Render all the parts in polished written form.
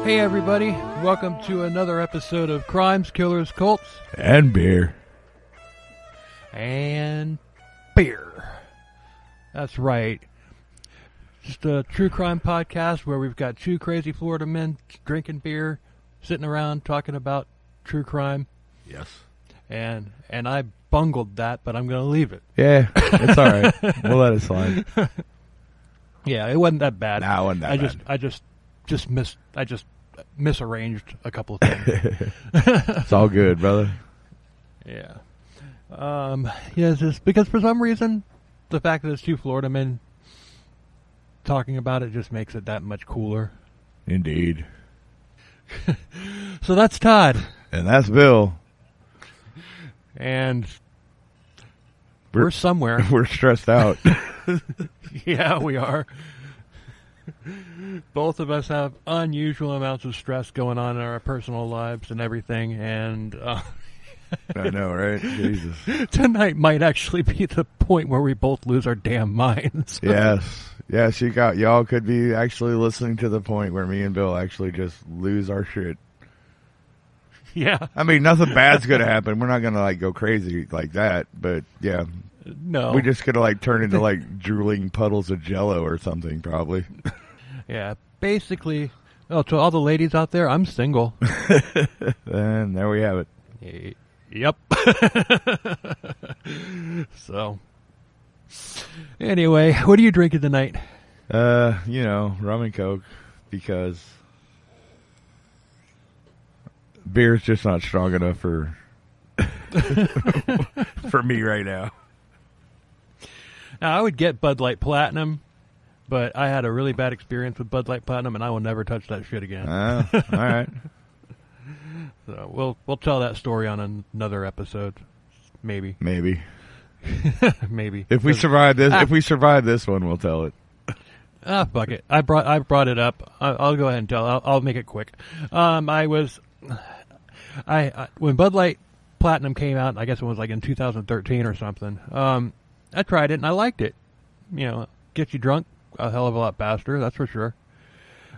Hey everybody, welcome to another episode of Crimes, Killers, Cults, and beer. And beer. That's right. Just a true crime podcast where we've got two crazy Florida men drinking beer, sitting around talking about true crime. Yes. And I bungled that, but I'm going to leave it. Yeah, it's all right. We'll let it slide. Yeah, it wasn't that bad. No, it wasn't that bad. I just misarranged a couple of things. It's all good, brother. Yeah. It's just because for some reason, the fact that it's two Florida men talking about it just makes it that much cooler. Indeed. So that's Todd. And that's Bill. And we're somewhere. We're stressed out. Yeah, we are. Both of us have unusual amounts of stress going on in our personal lives and everything, and I know, right? Jesus. Tonight might actually be the point where we both lose our damn minds. Yes, y'all could be actually listening to the point where me and Bill actually just lose our shit. Yeah. I mean, nothing bad's gonna happen. We're not gonna go crazy like that, but yeah. No. We just gonna turn into drooling puddles of Jello or something, probably. Yeah, basically. Oh, to all the ladies out there, I'm single. And there we have it. Yep. So, anyway, what are you drinking tonight? Rum and Coke, because beer's just not strong enough for for me right now. Now, I would get Bud Light Platinum, but I had a really bad experience with Bud Light Platinum, and I will never touch that shit again. All right. So we'll tell that story on another episode, maybe. Maybe. If we survive this one, we'll tell it. Fuck it. I brought it up. I'll go ahead and tell. I'll make it quick. When Bud Light Platinum came out, I guess it was in 2013 or something. I tried it and I liked it. Gets you drunk a hell of a lot faster, that's for sure.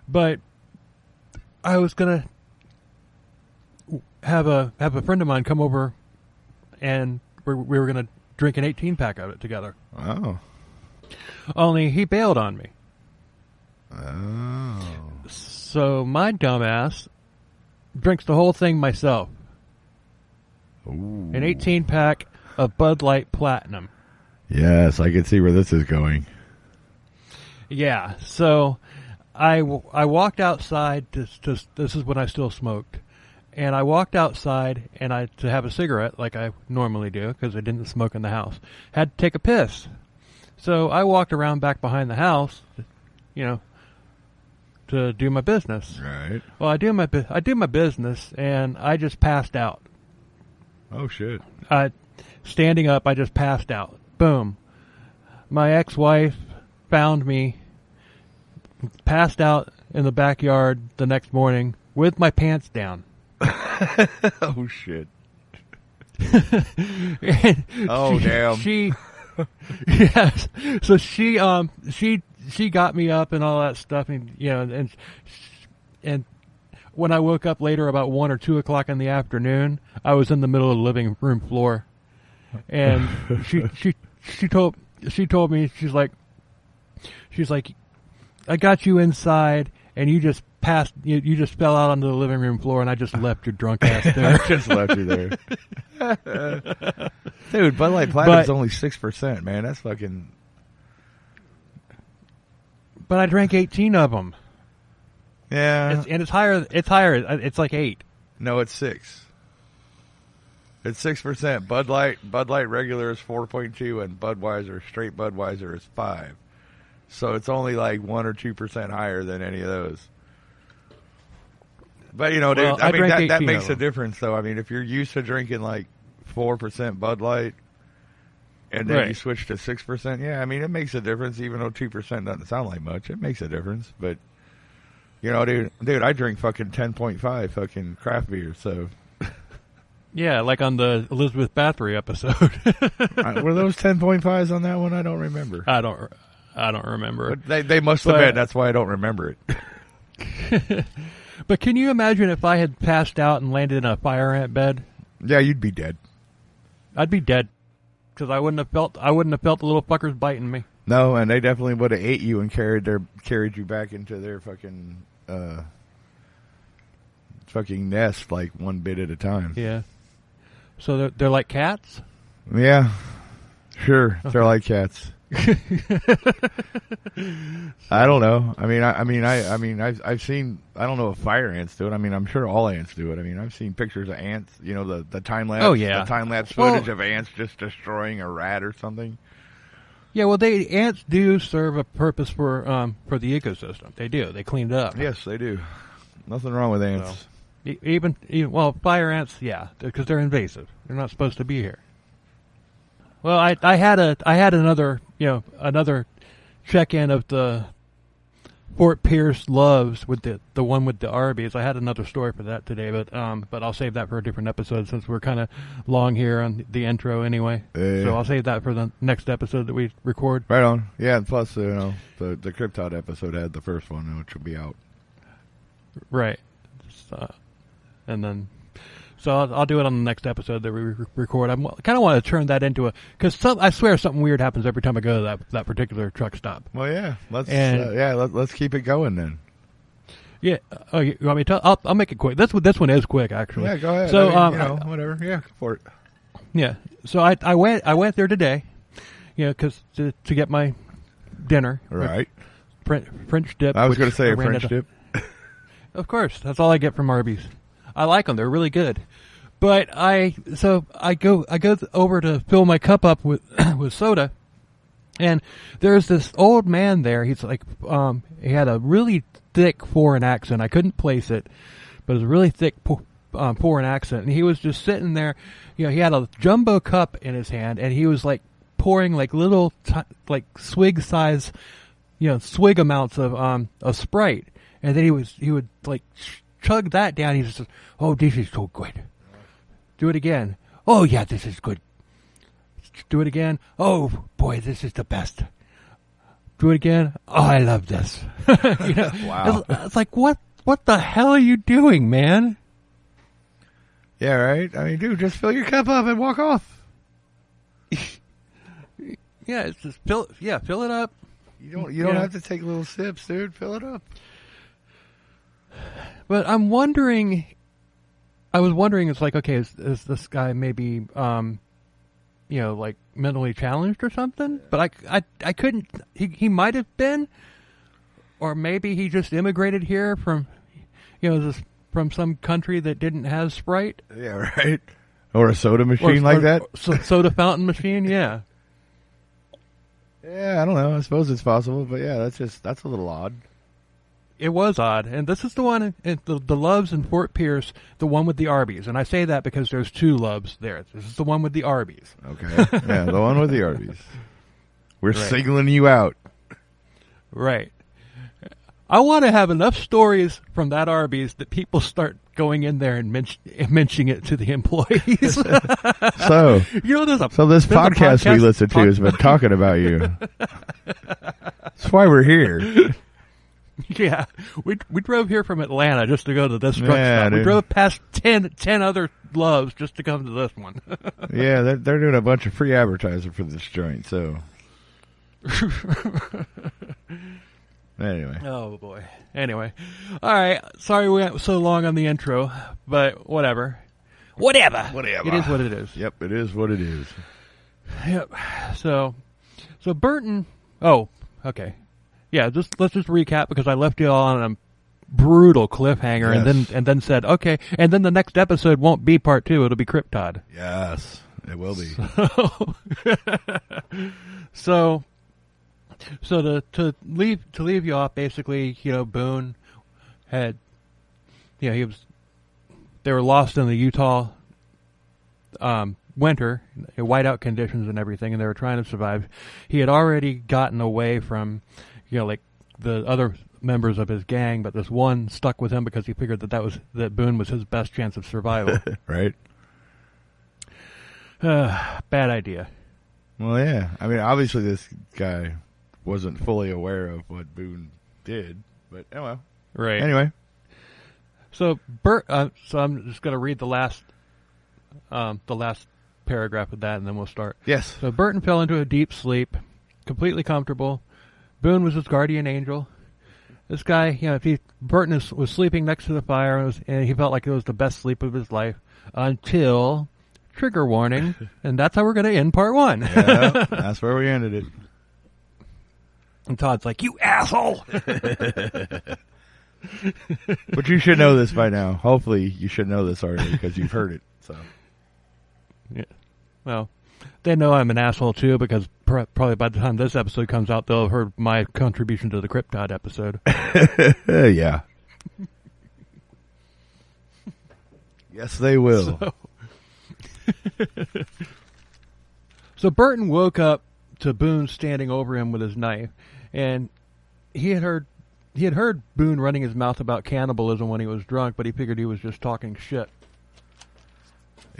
But I was gonna have a friend of mine come over, and we were gonna drink an 18-pack of it together. Oh. Only he bailed on me. Oh. So my dumbass drinks the whole thing myself. Ooh. An 18-pack of Bud Light Platinum. Yes, I can see where this is going. Yeah, so I walked outside to this is when I still smoked, and I walked outside to have a cigarette like I normally do because I didn't smoke in the house. Had to take a piss, so I walked around back behind the house, to do my business. Right. Well, I do my business, and I just passed out. Oh shit! Standing up, I just passed out. Boom. My ex-wife found me passed out in the backyard the next morning with my pants down. Oh shit. Damn. Yes. So she got me up and all that stuff, and and when I woke up later about 1 or 2 o'clock in the afternoon, I was in the middle of the living room floor. And she told me, she's like, I got you inside, and you just you just fell out onto the living room floor, and I just left your drunk ass there. I just left you there. Dude, Bud Light Platinum's only 6%, man. That's fucking... But I drank 18 of them. Yeah. It's higher. It's like 8. No, it's 6. It's 6%. Bud Light regular is 4.2, and Budweiser, straight Budweiser, is 5. So it's only 1 or 2% higher than any of those. But dude, I mean that makes a difference, though. I mean, if you're used to drinking 4% Bud Light, and then you switch to 6%, yeah, I mean it makes a difference. Even though 2% doesn't sound like much, it makes a difference. But dude, I drink fucking 10.5 fucking craft beer, so. Yeah, like on the Elizabeth Bathory episode. Were those 10.5s on that one? I don't remember. I don't remember. But they must have been. That's why I don't remember it. But can you imagine if I had passed out and landed in a fire ant bed? Yeah, you'd be dead. I'd be dead because I wouldn't have felt the little fuckers biting me. No, and they definitely would have ate you and carried you back into their fucking nest like one bit at a time. Yeah. So they're like cats? Yeah. Sure, okay. They're like cats. I don't know. I've seen. I don't know if fire ants do it. I mean, I'm sure all ants do it. I mean, I've seen pictures of ants. You know, the time lapse. Oh yeah, the time lapse footage of ants just destroying a rat or something. Yeah, well, ants do serve a purpose for the ecosystem. They do. They clean it up. Yes, they do. Nothing wrong with ants. So, even fire ants, yeah, because they're invasive. They're not supposed to be here. Well, I had another check-in of the Fort Pierce loves with the one with the Arby's. I had another story for that today, but I'll save that for a different episode since we're kind of long here on the intro anyway. So I'll save that for the next episode that we record. Right on. Yeah, and plus the CrypTodd episode had the first one, which will be out. Right. And then. So I'll do it on the next episode that we record. I kind of want to turn that into because I swear something weird happens every time I go to that particular truck stop. Well, yeah, let's keep it going then. Yeah. Oh, you want me to? I'll make it quick. This one is quick actually. Yeah, go ahead. So whatever. Yeah, go for it. Yeah. So I went there today, because to get my dinner. Right. French dip. I was going to say a French dip. Of course, that's all I get from Arby's. I like them; they're really good. But I go over to fill my cup up with with soda, and there's this old man there. He's like, he had a really thick foreign accent. I couldn't place it, but it was a really thick foreign accent, and he was just sitting there. He had a jumbo cup in his hand, and he was like pouring like little like swig size, swig amounts of Sprite, and then he would like chug that down. He says, "Oh, this is so good." Do it again. "Oh yeah, this is good." Do it again. "Oh boy, this is the best." Do it again. "Oh, I love this." Wow. It's like what the hell are you doing, man? Yeah, right. I mean, dude, just fill your cup up and walk off. Yeah, it's just fill it up. You don't have to take little sips, dude. Fill it up. But I was wondering, it's like, okay, is this guy maybe, like mentally challenged or something? But I couldn't, he might have been, or maybe he just immigrated here from, from some country that didn't have Sprite. Yeah, right. Or a soda machine like that. Soda fountain machine, yeah. Yeah, I don't know. I suppose it's possible, but yeah, that's a little odd. It was odd, and this is the one, the Loves in Fort Pierce, the one with the Arby's, and I say that because there's two Loves there. This is the one with the Arby's. Okay, yeah, the one with the Arby's. We're singling you out. Right. I want to have enough stories from that Arby's that people start going in there and mentioning it to the employees. So this podcast we listen to has been talking about you. That's why we're here. Yeah, we drove here from Atlanta just to go to this truck stop. We drove past 10 other Loves just to come to this one. Yeah, they're doing a bunch of free advertising for this joint, so. Anyway. Oh, boy. Anyway. All right. Sorry we went so long on the intro, but whatever. Whatever. It is what it is. Yep, it is what it is. Yep. So Burton. Oh, okay. Yeah, let's just recap because I left you all on a brutal cliffhanger, yes. and then said okay, and then the next episode won't be part 2; it'll be CrypTodd. Yes, it will be. So to leave you off, basically, Boone had, they were lost in the Utah winter, whiteout conditions and everything, and they were trying to survive. He had already gotten away from, like the other members of his gang, but this one stuck with him because he figured that Boone was his best chance of survival. Right. Bad idea. Well, yeah. I mean, obviously this guy wasn't fully aware of what Boone did, but oh well. Right. Anyway. So so I'm just going to read the last paragraph of that, and then we'll start. Yes. So Burton fell into a deep sleep, completely comfortable. Boone was his guardian angel. This guy, Burton was sleeping next to the fire, and he felt like it was the best sleep of his life until trigger warning, and that's how we're going to end part 1. Yeah, that's where we ended it. And Todd's like, "You asshole!" But you should know this by now. Hopefully, you should know this already because you've heard it. So, yeah. Well, they know I'm an asshole too because probably by the time this episode comes out, they'll have heard my contribution to the CrypTodd episode. Yeah. Yes, they will. So Burton woke up to Boone standing over him with his knife, and he had heard Boone running his mouth about cannibalism when he was drunk, but he figured he was just talking shit.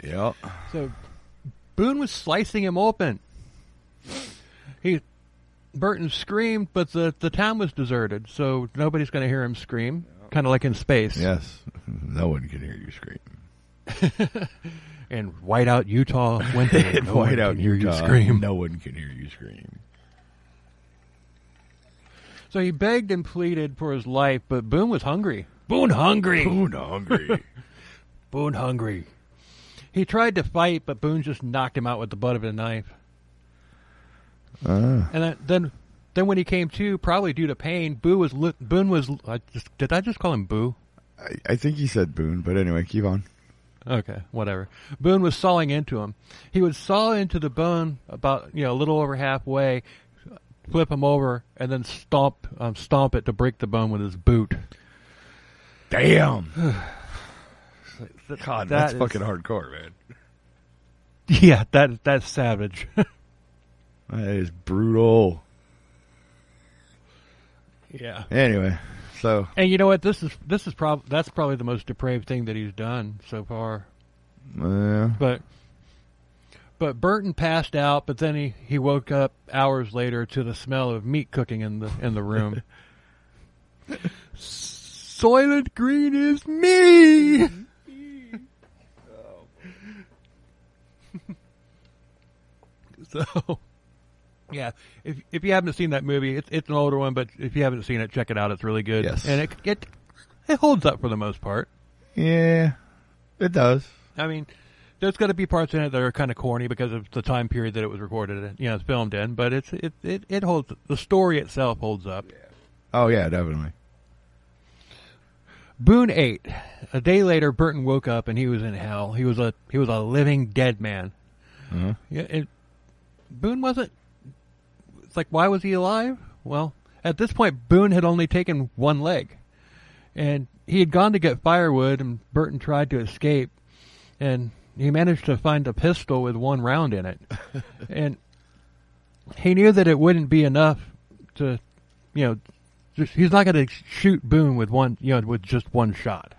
Yep. So Boone was slicing him open. Burton screamed, but the town was deserted, so nobody's going to hear him scream. Kind of like in space. Yes. No one can hear you scream. And whiteout Utah winter. No one can hear you scream. No one can hear you scream. So he begged and pleaded for his life, but Boone was hungry. Boone hungry. Boone hungry. He tried to fight, but Boone just knocked him out with the butt of a knife. And then when he came to, probably due to pain, Boone was. Did I just call him Boo? I think he said Boone, but anyway, keep on. Okay, whatever. Boone was sawing into him. He would saw into the bone about a little over halfway, flip him over, and then stomp it to break the bone with his boot. Damn. God, that's fucking hardcore, man. Yeah, that's savage. That is brutal. Yeah. Anyway, so. And you know what? That's probably the most depraved thing that he's done so far. But Burton passed out, but then he woke up hours later to the smell of meat cooking in the room. Soylent Green is me. So, yeah, if you haven't seen that movie, it's an older one, but if you haven't seen it, check it out. It's really good. Yes. And it holds up for the most part. Yeah, it does. I mean, there's going to be parts in it that are kind of corny because of the time period that it was recorded in, it's filmed in, but it holds. The story itself holds up. Yeah. Oh yeah, definitely. Boone ate. A day later, Burton woke up and he was in hell. He was a living dead man. Uh-huh. Yeah. Boone wasn't. It's like, why was he alive? Well, at this point, Boone had only taken one leg, and he had gone to get firewood. And Burton tried to escape, and he managed to find a pistol with one round in it, and he knew that it wouldn't be enough to, he's not going to shoot Boone with with just one shot,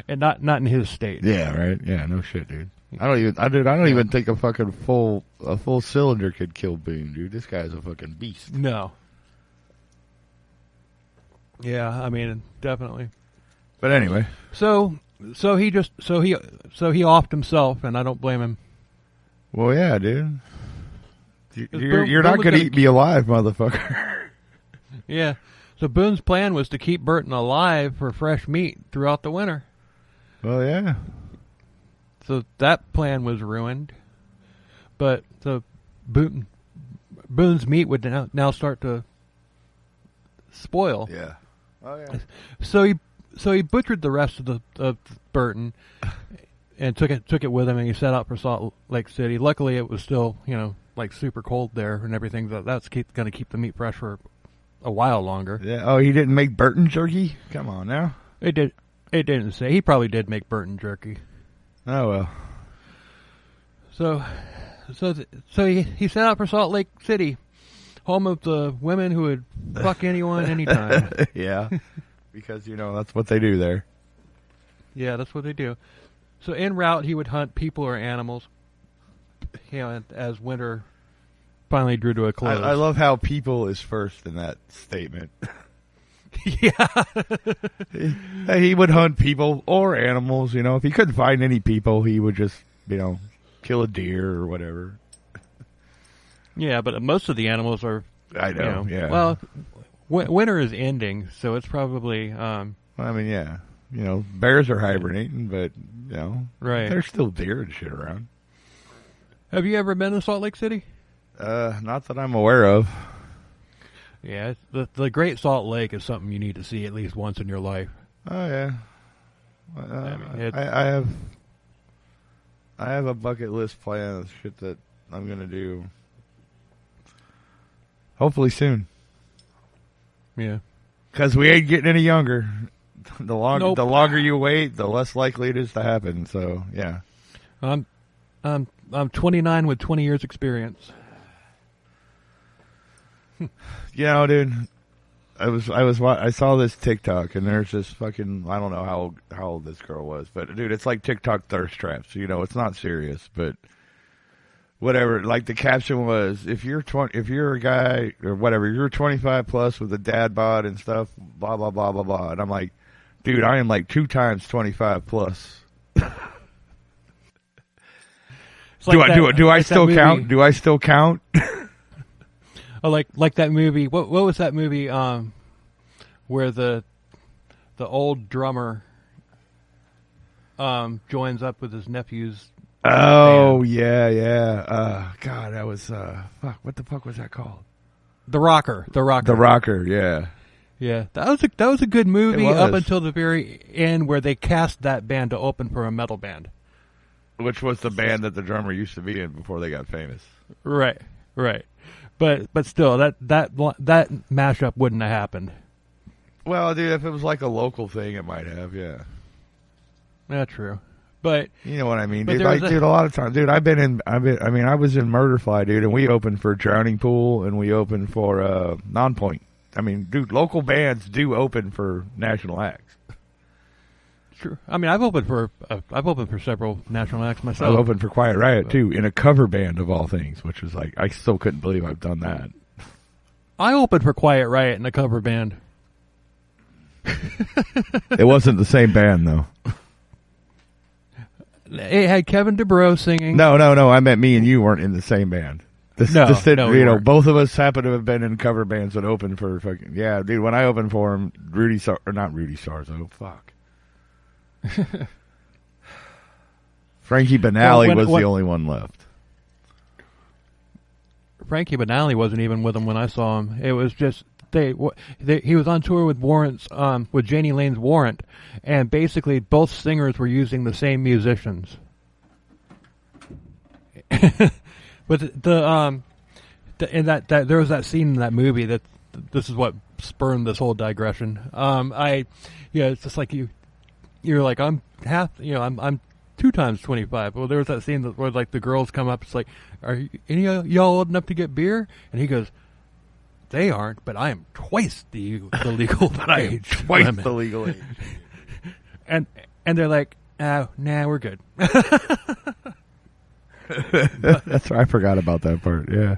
and not in his state. Yeah, right. Yeah, no shit, dude. I don't even think a full cylinder could kill Boone, dude. This guy's a fucking beast. No. Yeah, I mean, definitely. But anyway, so he offed himself, and I don't blame him. Well, yeah, dude. You're not gonna eat me alive, motherfucker. Yeah. So Boone's plan was to keep Burton alive for fresh meat throughout the winter. Well, yeah. So that plan was ruined, but Boone's meat would now start to spoil. Yeah. Oh yeah. So he butchered the rest of Burton and took it with him, and he set out for Salt Lake City. Luckily, it was still like super cold there and everything. That's going to keep the meat fresh for a while longer. Yeah. Oh, he didn't make Burton jerky? Come on now. It didn't say. He probably did make Burton jerky. Oh well. So he set out for Salt Lake City, home of the women who would fuck anyone anytime. Yeah, because that's what they do there. Yeah, that's what they do. So en route, he would hunt people or animals. As winter finally drew to a close. I love how people is first in that statement. Yeah. He would hunt people or animals, you know. If he couldn't find any people, he would just, kill a deer or whatever. Yeah, but most of the animals are... I know, yeah. Well, winter is ending, so it's probably... yeah. Bears are hibernating, but, right. There's still deer and shit around. Have you ever been to Salt Lake City? Not that I'm aware of. Yeah, the Great Salt Lake is something you need to see at least once in your life. Oh, yeah. I have a bucket list plan of shit that I'm going to do. Hopefully soon. Yeah. Because we ain't getting any younger. The longer you wait, the less likely it is to happen. So, yeah. I'm 29 with 20 years experience. Dude, I saw this TikTok, and there's this fucking, I don't know how old this girl was, but dude, it's like TikTok thirst traps. It's not serious, but whatever. Like the caption was, if you're a guy or whatever, you're 25 plus with a dad bod and stuff, blah blah blah blah blah. And I'm like, dude, I am like 2 times 25 plus. Do I still count? Do I still count? Oh, like that movie. What was that movie? Where the old drummer joins up with his nephew's. Oh band. yeah. God, that was fuck. What the fuck was that called? The Rocker. The Rocker. Yeah. Yeah, that was a good movie up until the very end, where they cast that band to open for a metal band, which was the band that the drummer used to be in before they got famous. Right. But still, that mashup wouldn't have happened. Well, dude, if it was like a local thing, it might have. Yeah. Yeah, true. But you know what I mean, dude. Dude, a lot of times, dude. I was in Murderfly, dude, and we opened for Drowning Pool, and we opened for Nonpoint. I mean, dude, local bands do open for national acts. Sure. I mean, I've opened for several national acts myself. I've opened for Quiet Riot too, in a cover band of all things, which was like, I still couldn't believe I've done that. I opened for Quiet Riot in a cover band. It wasn't the same band though. It had Kevin DeBro singing. No. I meant me and you weren't in the same band. Both of us happen to have been in cover bands that opened for fucking, yeah, dude. When I opened for him, not Rudy Sarzo, fuck. Frankie Banali was the only one left. Frankie Banali wasn't even with him when I saw him. It was just he was on tour with with Janie Lane's Warrant, and basically both singers were using the same musicians. But there was that scene in that movie that this is what spurned this whole digression. It's just like you're like, I'm 2 times 25. Well, there was that scene where like the girls come up. It's like, are any of y'all old enough to get beer? And he goes, they aren't, but I am twice the legal age. Twice limit. The legal age. And they're like, oh, nah, we're good. That's right. I forgot about that part. Yeah.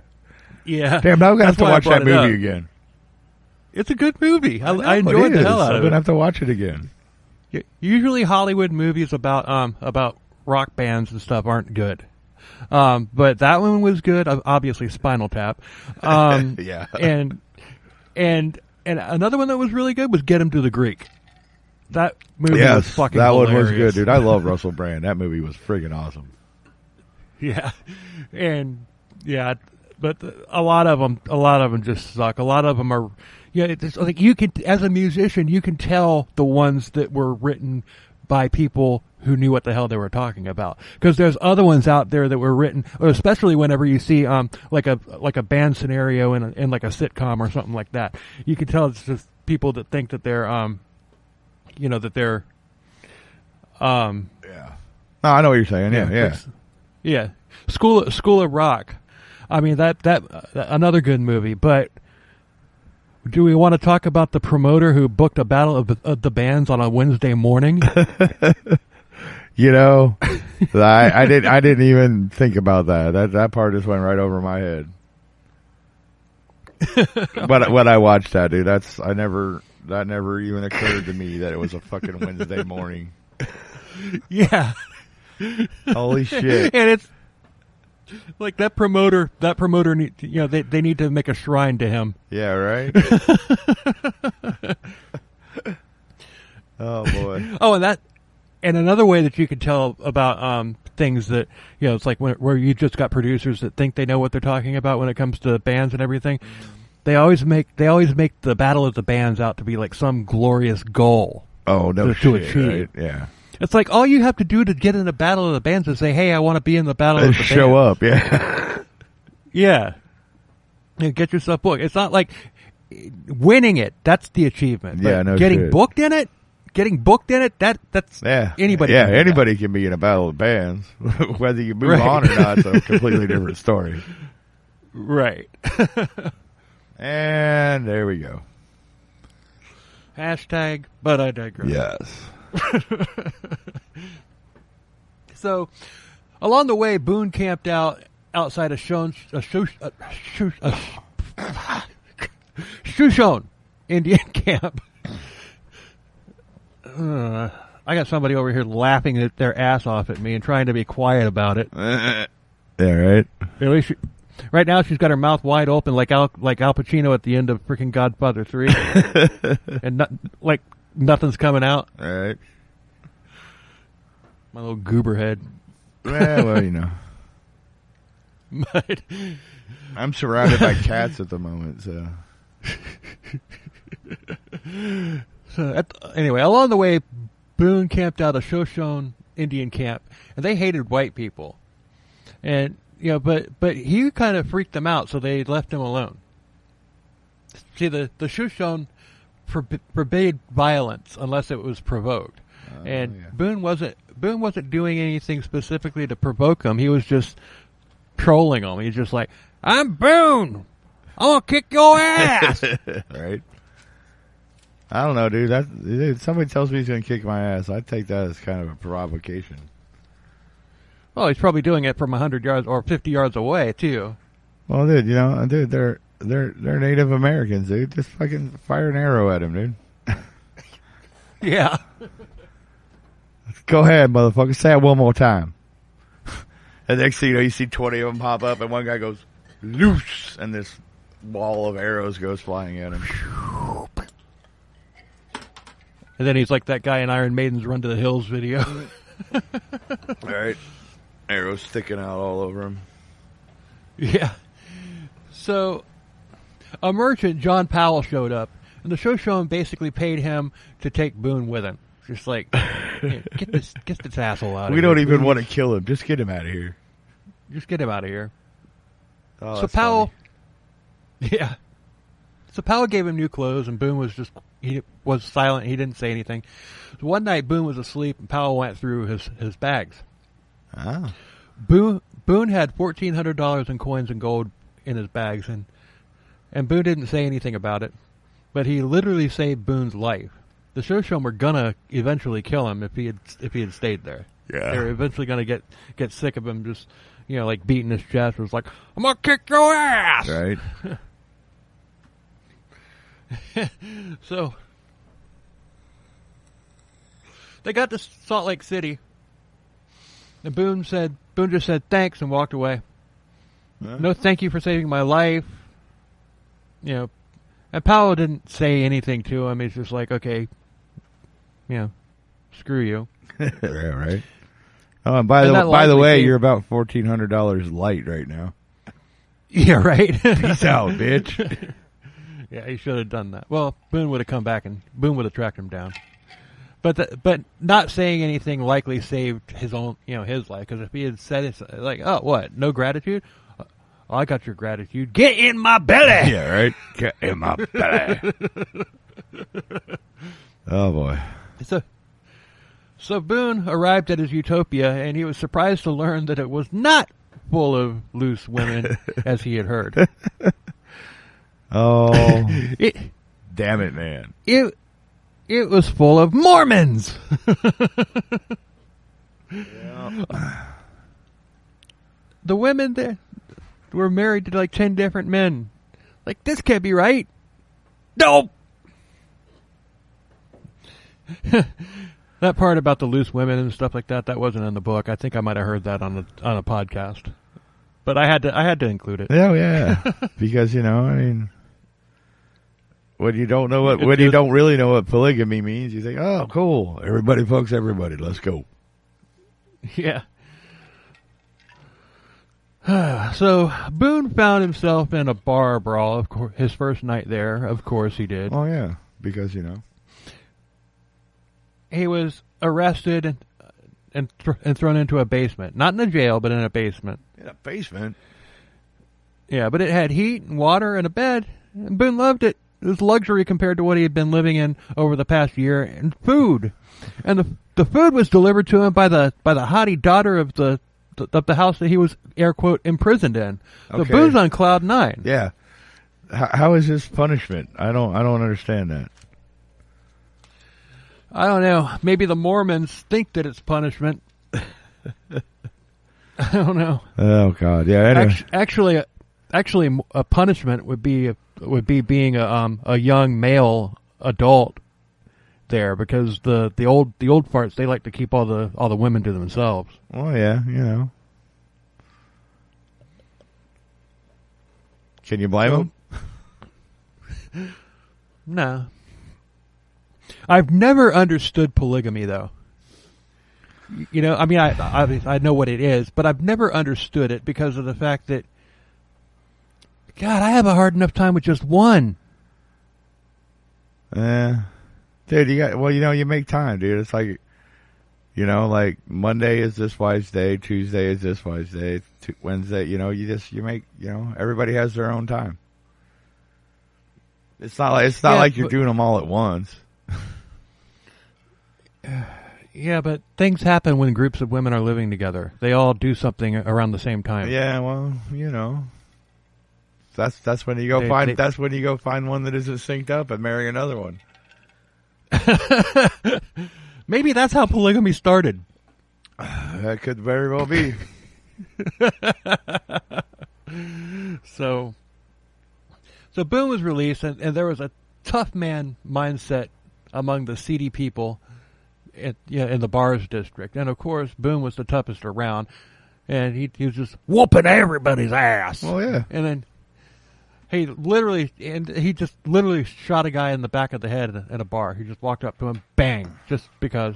Yeah. Damn, now I'm gonna have to watch that movie again. It's a good movie. I enjoyed the hell out of it. I'm gonna have to watch it again. Usually Hollywood movies about rock bands and stuff aren't good. But that one was good. Obviously Spinal Tap. Yeah. And another one that was really good was Get 'Em to the Greek. That movie was fucking hilarious. One was good, dude. I love Russell Brand. That movie was friggin' awesome. Yeah. And yeah, but a lot of them just suck. A lot of them are, it's like you can, as a musician, you can tell the ones that were written by people who knew what the hell they were talking about. Because there's other ones out there that were written, or especially whenever you see like a band scenario in like a sitcom or something like that. You can tell it's just people that think that they're yeah. No, I know what you're saying. Yeah. Yeah. School of Rock. I mean that another good movie, but do we want to talk about the promoter who booked a battle of the bands on a Wednesday morning? I didn't even think about that. That part just went right over my head. But when I watched that, dude, I never That never even occurred to me that it was a fucking Wednesday morning. Yeah. Holy shit. And it's like that promoter they need to make a shrine to him. Yeah, right? Oh, boy. Oh, and another way that you can tell about things that, it's like where you just got producers that think they know what they're talking about when it comes to bands and everything. They always make the Battle of the Bands out to be like some glorious goal. Oh, no to achieve. Right? Yeah. It's like all you have to do to get in the Battle of the Bands is say, "Hey, I want to be in the Battle of the Bands." Show up, yeah. Yeah. And get yourself booked. It's not like winning it. That's the achievement. Yeah, but no getting shit. Getting booked in it, that's anybody. Yeah, can anybody can be in a Battle of the Bands. Whether you move on or not, it's a completely different story. Right. And there we go. Hashtag, but I digress. Yes. So, along the way, Boone camped outside a Shoshone Indian camp. I got somebody over here laughing their ass off at me and trying to be quiet about it. Yeah, right. At least right now she's got her mouth wide open like Al Pacino at the end of freaking Godfather 3. And nothing's coming out. All right. My little goober head. Well, you know. But I'm surrounded by cats at the moment, so. Anyway, along the way, Boone camped out a Shoshone Indian camp, and they hated white people. And, but he kind of freaked them out, so they left him alone. See, the Shoshone forbade violence unless it was provoked. And yeah. Boone wasn't doing anything specifically to provoke them. He was just trolling them. He's just like, "I'm Boone. I'm gonna kick your ass." Right. I don't know, dude. If somebody tells me he's gonna kick my ass, I take that as kind of a provocation. Well, he's probably doing it from 100 yards or 50 yards away too. Well, dude, they're Native Americans, dude. Just fucking fire an arrow at him, dude. Yeah. Go ahead, motherfucker. Say it one more time. And next thing you know, you see 20 of them pop up, and one guy goes loose, and this wall of arrows goes flying at him. And then he's like that guy in Iron Maiden's Run to the Hills video. Right. Arrows sticking out all over him. Yeah. So, a merchant, John Powell, showed up, and the Shoshone basically paid him to take Boone with him. Just like, get this asshole out of here. We don't even want to kill him. Just get him out of here. Just get him out of here. Oh, so Powell, funny. Yeah. So Powell gave him new clothes, and Boone he was silent. He didn't say anything. So one night, Boone was asleep, and Powell went through his bags. Ah. Boone had $1,400 in coins and gold in his bags, and Boone didn't say anything about it, but he literally saved Boone's life. The Shoshone were gonna eventually kill him if he had stayed there. Yeah. They were eventually gonna get sick of him just like beating his chest. It was like, "I'm gonna kick your ass!" Right. So they got to Salt Lake City, and Boone just said thanks and walked away. Huh? No, thank you for saving my life. And Powell didn't say anything to him. He's just like, okay, screw you. Yeah, right. Oh, and by the way, you're about $1,400 light right now. Yeah, right. Peace out, bitch. Yeah, he should have done that. Well, Boone would have come back and Boone would have tracked him down. But not saying anything likely saved his own, his life. Because if he had said it, like, oh, what? No gratitude? Oh, I got your gratitude. Get in my belly. Yeah, right. Get in my belly. Oh boy. So Boone arrived at his utopia, and he was surprised to learn that it was not full of loose women, as he had heard. Oh, damn it, man! It was full of Mormons. Yeah. The women there were married to like 10 different men. Like, this can't be right. Nope. That part about the loose women and stuff like that wasn't in the book. I think I might have heard that on a podcast, but I had to include it. Oh yeah, because when you don't really know what polygamy means, you think, oh, cool, everybody fucks everybody, let's go. Yeah. So Boone found himself in a bar brawl. Of course, his first night there. Of course, he did. Oh yeah, because he was arrested and thrown into a basement. Not in a jail, but in a basement. In a basement? Yeah, but it had heat and water and a bed. And Boone loved it. It was luxury compared to what he had been living in over the past year. And food. And the food was delivered to him by the haughty daughter of the house that he was, air quote, imprisoned in. So okay. Boone's on cloud 9. Yeah. How is this punishment? I don't understand that. I don't know. Maybe the Mormons think that it's punishment. I don't know. Oh God, yeah. Anyway. Actually, a punishment would be being a young male adult there, because the old farts, they like to keep all the women to themselves. Oh yeah, Can you blame them? No. I've never understood polygamy, though. I know what it is, but I've never understood it because of the fact that, God, I have a hard enough time with just one. Dude, you make time, dude. It's like, like Monday is this wife's day, Tuesday is this wife's day, Wednesday, everybody has their own time. It's not like you're doing them all at once. Yeah, but things happen when groups of women are living together. They all do something around the same time. Yeah, well, that's when you go that's when you go find one that isn't synced up and marry another one. Maybe that's how polygamy started. That could very well be. So Boone was released, and there was a tough man mindset among the seedy people in the bars district. And of course, Boone was the toughest around, and he was just whooping everybody's ass. Oh yeah. And then he just literally shot a guy in the back of the head in a bar. He just walked up to him, bang, just because.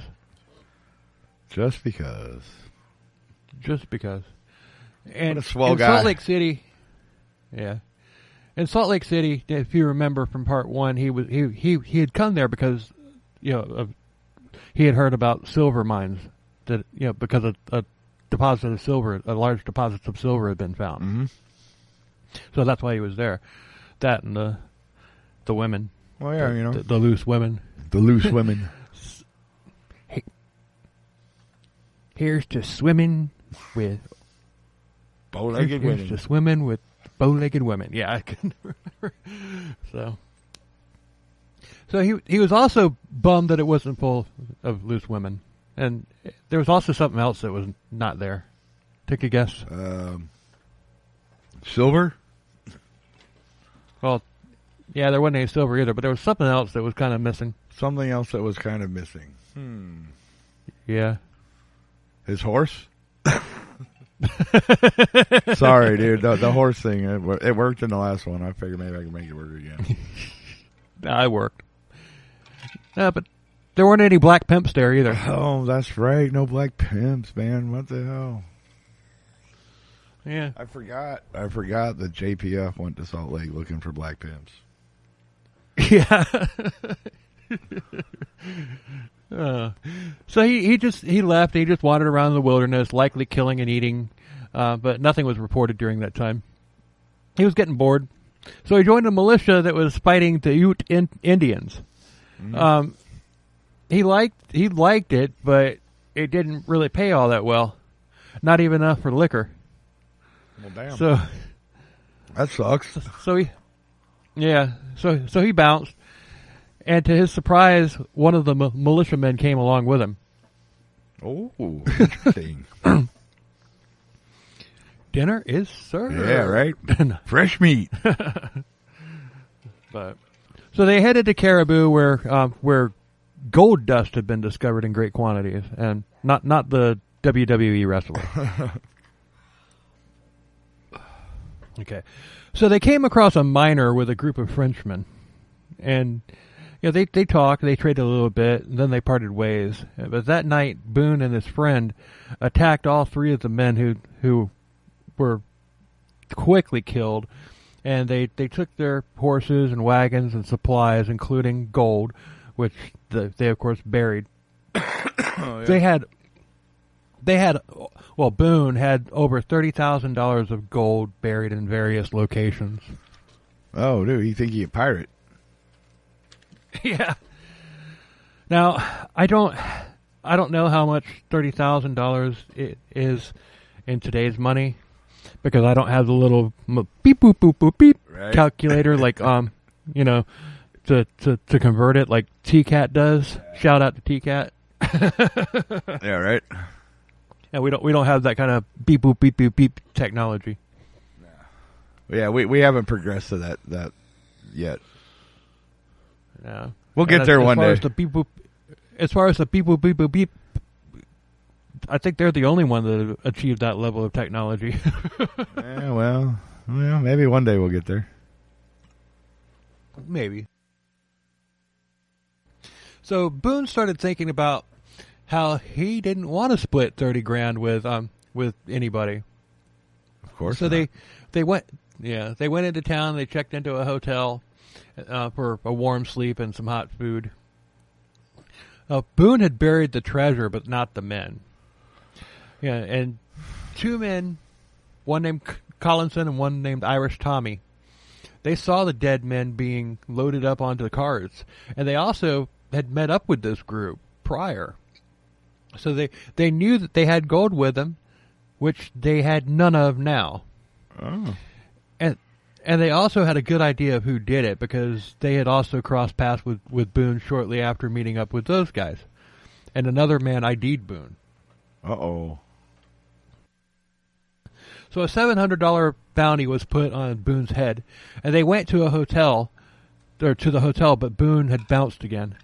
Just because. And what a swell guy. Salt Lake City. Yeah. In Salt Lake City, if you remember from part 1, he had come there because he had heard about silver mines that because a deposit of silver, a large deposits of silver had been found. Mm-hmm. So that's why he was there. That and the women. Oh yeah, the loose women. The loose women. Here's to swimming with bow-legged women. Here's to swimming with bow-legged women. Yeah, I couldn't remember. So he was also bummed that it wasn't full of loose women, and there was also something else that was not there. Take a guess. Silver? Well, yeah, there wasn't any silver either, but there was something else that was kind of missing. Something else that was kind of missing. Yeah. His horse? Sorry, dude. The horse thing, it worked in the last one. I figured maybe I could make it work again. I worked. But there weren't any black pimps there either. Oh, that's right. No black pimps, man. What the hell? Yeah. I forgot that JPF went to Salt Lake looking for black pimps. Yeah. So he left. He just wandered around the wilderness, likely killing and eating, but nothing was reported during that time. He was getting bored, so he joined a militia that was fighting the Ute Indians. Mm-hmm. He liked it, but it didn't really pay all that well. Not even enough for liquor. Well, damn. So that sucks. So he bounced. And to his surprise, one of the militiamen came along with him. Oh, interesting. Dinner is served. Yeah, right. Fresh meat. So they headed to Caribou, where gold dust had been discovered in great quantities, and not the WWE wrestler. Okay, so they came across a miner with a group of Frenchmen, and they talked, they traded a little bit, and then they parted ways. But that night, Boone and his friend attacked all three of the men who were quickly killed, and they took their horses and wagons and supplies, including gold, which they of course buried. Oh, yeah. Boone had over $30,000 of gold buried in various locations. Oh, dude, you think he's a pirate? Yeah. Now, I don't know how much $30,000 is in today's money, because I don't have the little beep boop boop boop beep calculator like to convert it like TCAT does. Shout out to TCAT. Yeah, right. And we don't have that kind of beep boop beep boop beep technology. Yeah, we haven't progressed to that yet. Yeah, we'll get there one day. As far as the beep boop beep boop beep, I think they're the only one that achieved that level of technology. Yeah, well, maybe one day we'll get there. Maybe. So Boone started thinking about how he didn't want to split $30,000 with anybody. Of course. So they went into town. They checked into a hotel for a warm sleep and some hot food. Boone had buried the treasure, but not the men. Yeah, and two men, one named Collinson and one named Irish Tommy, they saw the dead men being loaded up onto the cars, and they also had met up with this group prior. So they knew that they had gold with them, which they had none of now. Oh. And they also had a good idea of who did it, because they had also crossed paths with Boone shortly after meeting up with those guys. And another man ID'd Boone. Uh-oh. So a $700 bounty was put on Boone's head, and they went to the hotel, but Boone had bounced again.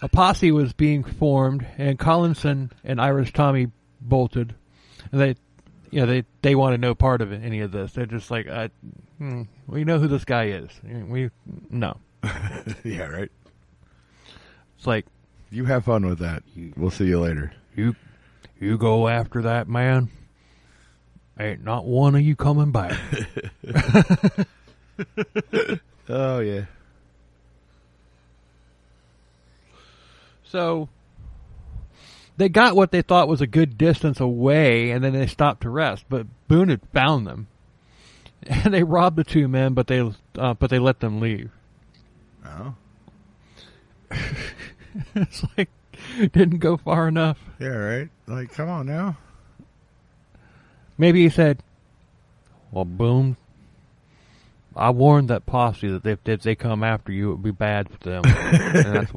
A posse was being formed, and Collinson and Irish Tommy bolted. And they wanted no part of any of this. They're just like, we know who this guy is. No. Yeah, right. It's like, you have fun with that. We'll see you later. You go after that man. Ain't not one of you coming back. Oh, yeah. So they got what they thought was a good distance away, and then they stopped to rest. But Boone had found them, and they robbed the two men, but they let them leave. Oh. It's like, didn't go far enough. Yeah, right. Like, come on now. Maybe he said, "Well, Boone, I warned that posse that if they come after you, it would be bad for them,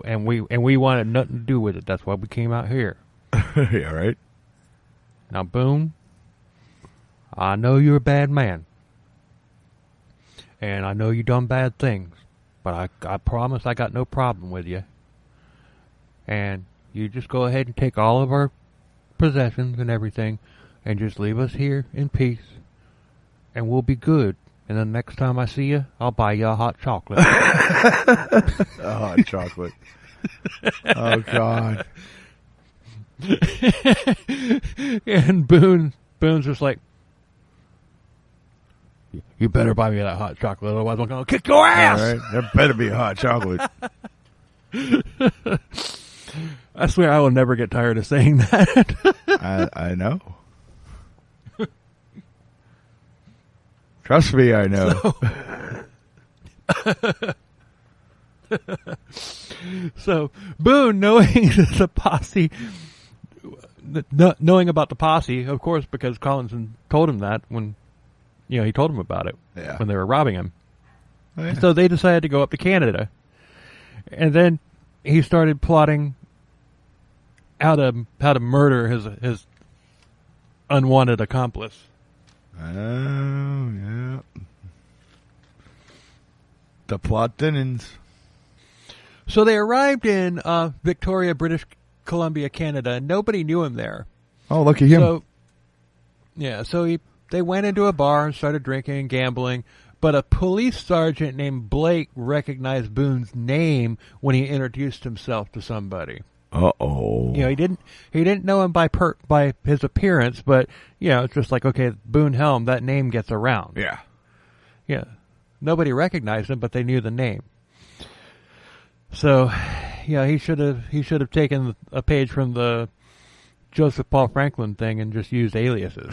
and we wanted nothing to do with it. That's why we came out here." Yeah, right. Now, Boone, I know you're a bad man, and I know you done bad things, but I promise I got no problem with you. And you just go ahead and take all of our possessions and everything, and just leave us here in peace, and we'll be good. And then next time I see you, I'll buy you a hot chocolate. A hot chocolate. Oh, God. And Boone's just like, you better buy me that hot chocolate, otherwise I'm going to kick your ass. All right. There better be a hot chocolate. I swear I will never get tired of saying that. I know. Trust me, I know. So Boone, knowing the posse, knowing about the posse, of course, because Collinson told him that when, he told him about it when they were robbing him. Oh, yeah. So they decided to go up to Canada, and then he started plotting how to murder his unwanted accomplice. Oh, yeah. The plot thinnens. So they arrived in Victoria, British Columbia, Canada, and nobody knew him there. Oh, look at him. So, yeah, so they went into a bar and started drinking and gambling, but a police sergeant named Blake recognized Boone's name when he introduced himself to somebody. Uh-oh. He didn't know him by his appearance, but it's just like, okay, Boone Helm, that name gets around. Yeah. Yeah. Nobody recognized him, but they knew the name. So, he should have taken a page from the Joseph Paul Franklin thing and just used aliases.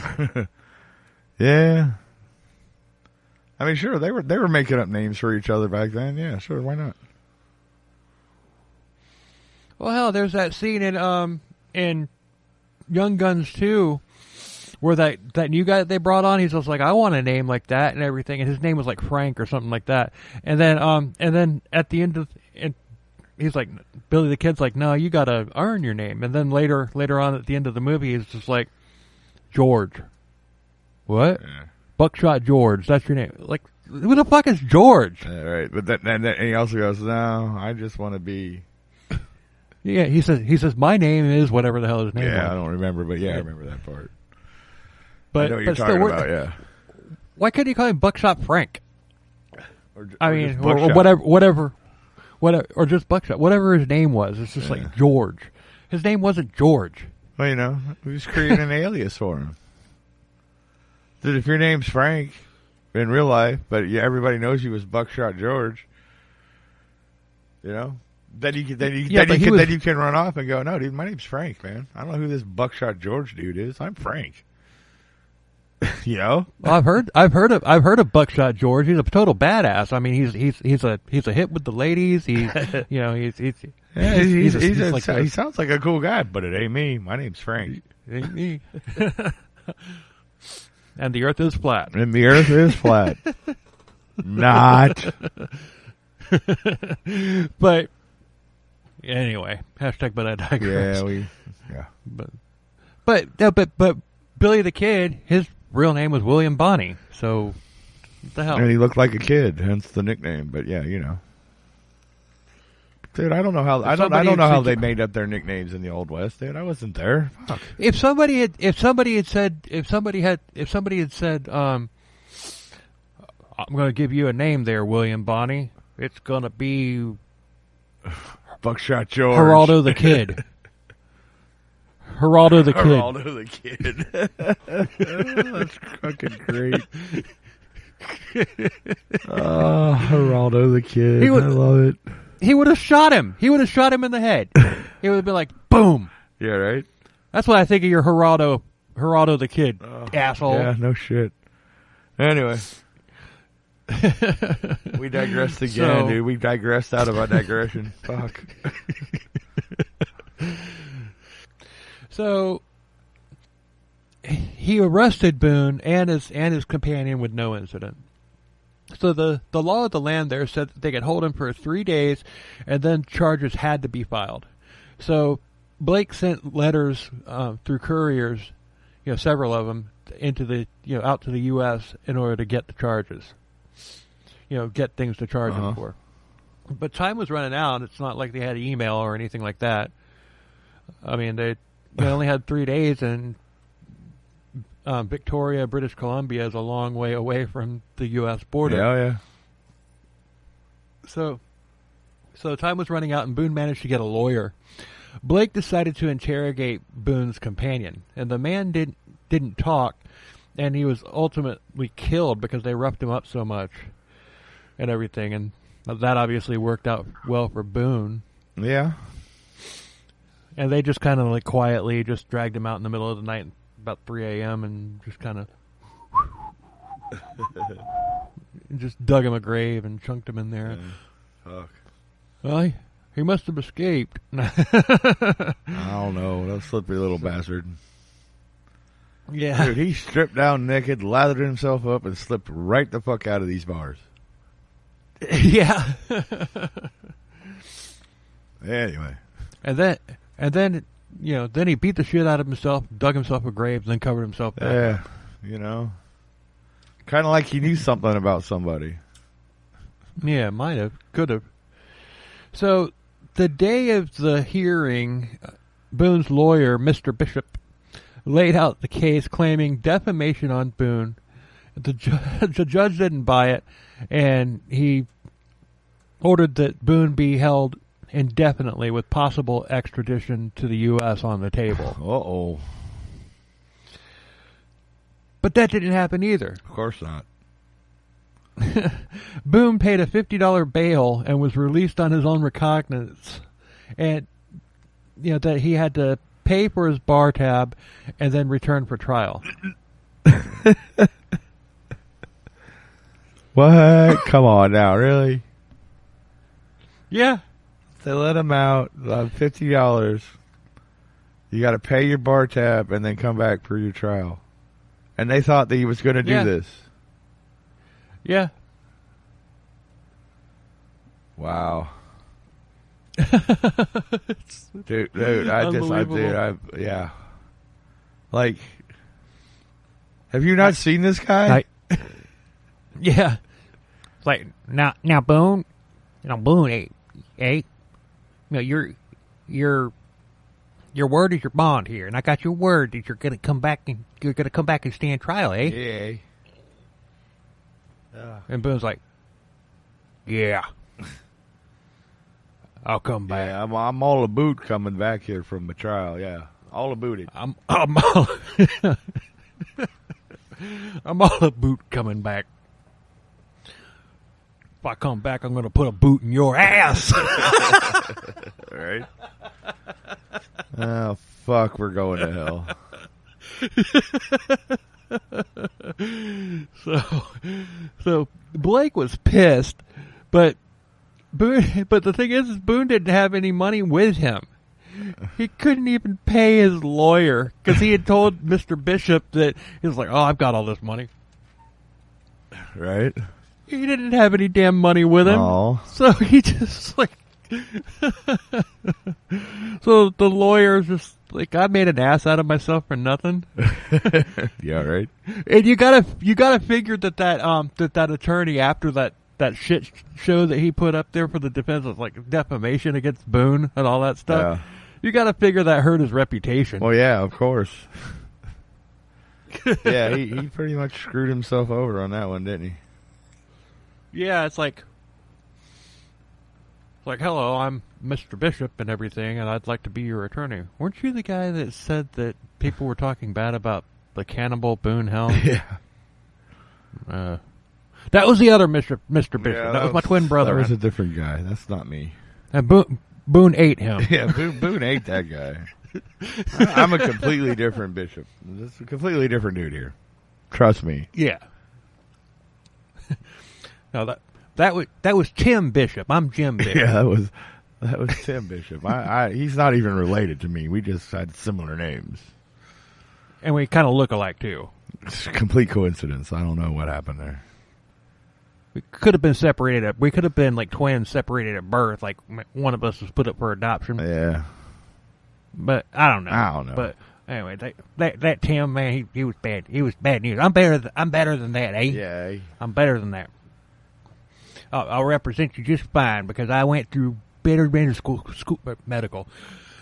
Yeah. I mean, sure, they were making up names for each other back then. Yeah, sure, why not? Well, hell, there's that scene in Young Guns 2 where that new guy that they brought on, he's just like, I want a name like that and everything, and his name was like Frank or something like that. And then at the end of he's like, Billy the Kid's like, no, you got to earn your name. And then later on at the end of the movie, he's just like, George. What? Yeah. Buckshot George. That's your name. Like, who the fuck is George? Yeah, right. But and he also goes, no, I just want to be. Yeah, he says my name is whatever the hell his name was. Yeah, I don't remember, but yeah, I remember that part. But I know what you're talking about, yeah. Why couldn't you call him Buckshot Frank? Or whatever, or just Buckshot, whatever his name was. It's just like George. His name wasn't George. Well, we just created an alias for him. Dude, if your name's Frank in real life, but everybody knows you as Buckshot George, then you can run off and go, no, dude, my name's Frank, man. I don't know who this Buckshot George dude is. I'm Frank. Well, I've heard of Buckshot George. He's a total badass. I mean, he's a hit with the ladies. He sounds like a cool guy, but it ain't me. My name's Frank. It ain't me. And the Earth is flat. Not. But anyway, hashtag. But I digress. But Billy the Kid, his real name was William Bonney. So what the hell? And he looked like a kid, hence the nickname. But yeah, dude, I don't know how how they made up their nicknames in the Old West, dude. I wasn't there. Fuck. If somebody had said, I'm going to give you a name there, William Bonney. It's going to be Buckshot George. Geraldo the Kid. Geraldo the Kid. Geraldo the Kid. That's fucking great. Geraldo the Kid. I love it. He would have shot him. He would have shot him in the head. He would have been like, boom. Yeah, right? That's what I think of your Geraldo the Kid, asshole. Yeah, no shit. Anyway. We digressed again, dude. We digressed out of our digression. Fuck. So he arrested Boone and his companion with no incident. So the law of the land there said that they could hold him for 3 days, and then charges had to be filed. So Blake sent letters through couriers, several of them, into the out to the U.S. in order to get the charges. Get things to charge him for. But time was running out. It's not like they had email or anything like that. I mean, they only had 3 days, and Victoria, British Columbia is a long way away from the U.S. border. Yeah. So time was running out, and Boone managed to get a lawyer. Blake decided to interrogate Boone's companion, and the man didn't talk, and he was ultimately killed because they roughed him up so much and everything, and that obviously worked out well for Boone. Yeah. And they just kind of like quietly just dragged him out in the middle of the night about 3 a.m. and just kind of just dug him a grave and chunked him in there. Fuck. Well, he must have escaped. I don't know. That slippery little bastard. Yeah. Dude, he stripped down naked, lathered himself up, and slipped right the fuck out of these bars. Yeah. Anyway. And then then he beat the shit out of himself, dug himself a grave, and then covered himself back. Yeah, kind of like he knew something about somebody. Yeah, might have, could have. So the day of the hearing, Boone's lawyer, Mr. Bishop, laid out the case claiming defamation on Boone. The judge didn't buy it, and he ordered that Boone be held indefinitely with possible extradition to the U.S. on the table. Uh-oh. But that didn't happen either. Of course not. Boone paid a $50 bail and was released on his own recognizance. And, that he had to pay for his bar tab and then return for trial. What? Come on now, really? Yeah. They let him out, $50. You got to pay your bar tab and then come back for your trial. And they thought that he was going to do this. Yeah. Wow. dude, yeah. Like, have you not seen this guy? Yeah. It's like, now, Boone, Boone, your word is your bond here, and I got your word that you're gonna come back and stand trial, eh? Yeah. And Boone's like, yeah, I'll come back. Yeah, I'm all about coming back here from the trial. Yeah, all about it. I'm all I'm all about coming back. If I come back, I'm gonna put a boot in your ass. Right? Oh, fuck, we're going to hell. So Blake was pissed, but the thing is Boone didn't have any money with him. He couldn't even pay his lawyer because he had told Mr. Bishop that he was like, "Oh, I've got all this money." Right? He didn't have any damn money with him, so he just like. So the lawyer's just like, I made an ass out of myself for nothing. Yeah, right. And you gotta figure that attorney, after that shit show that he put up there for the defense of like defamation against Boone and all that stuff. Yeah. You gotta figure that hurt his reputation. Well, yeah, of course. Yeah, he pretty much screwed himself over on that one, didn't he? Yeah, it's like, hello, I'm Mr. Bishop and everything, and I'd like to be your attorney. Weren't you the guy that said that people were talking bad about the Cannibal Boone Helm? Yeah. That was the other Mr. Bishop. Yeah, that was my twin brother. That was a different guy. That's not me. And Boone ate him. Yeah, Boone ate that guy. I'm a completely different bishop. This is a completely different dude here. Trust me. Yeah. No, that was Tim Bishop. I'm Jim Bishop. Yeah, that was Tim Bishop. He's not even related to me. We just had similar names. And we kind of look alike, too. It's a complete coincidence. I don't know what happened there. We could have been separated. We could have been like twins separated at birth. Like one of us was put up for adoption. Yeah. But I don't know. But anyway, that Tim, man, he was bad. He was bad news. I'm better than that, eh? Yeah. I'm better than that. I'll represent you just fine because I went through better medical.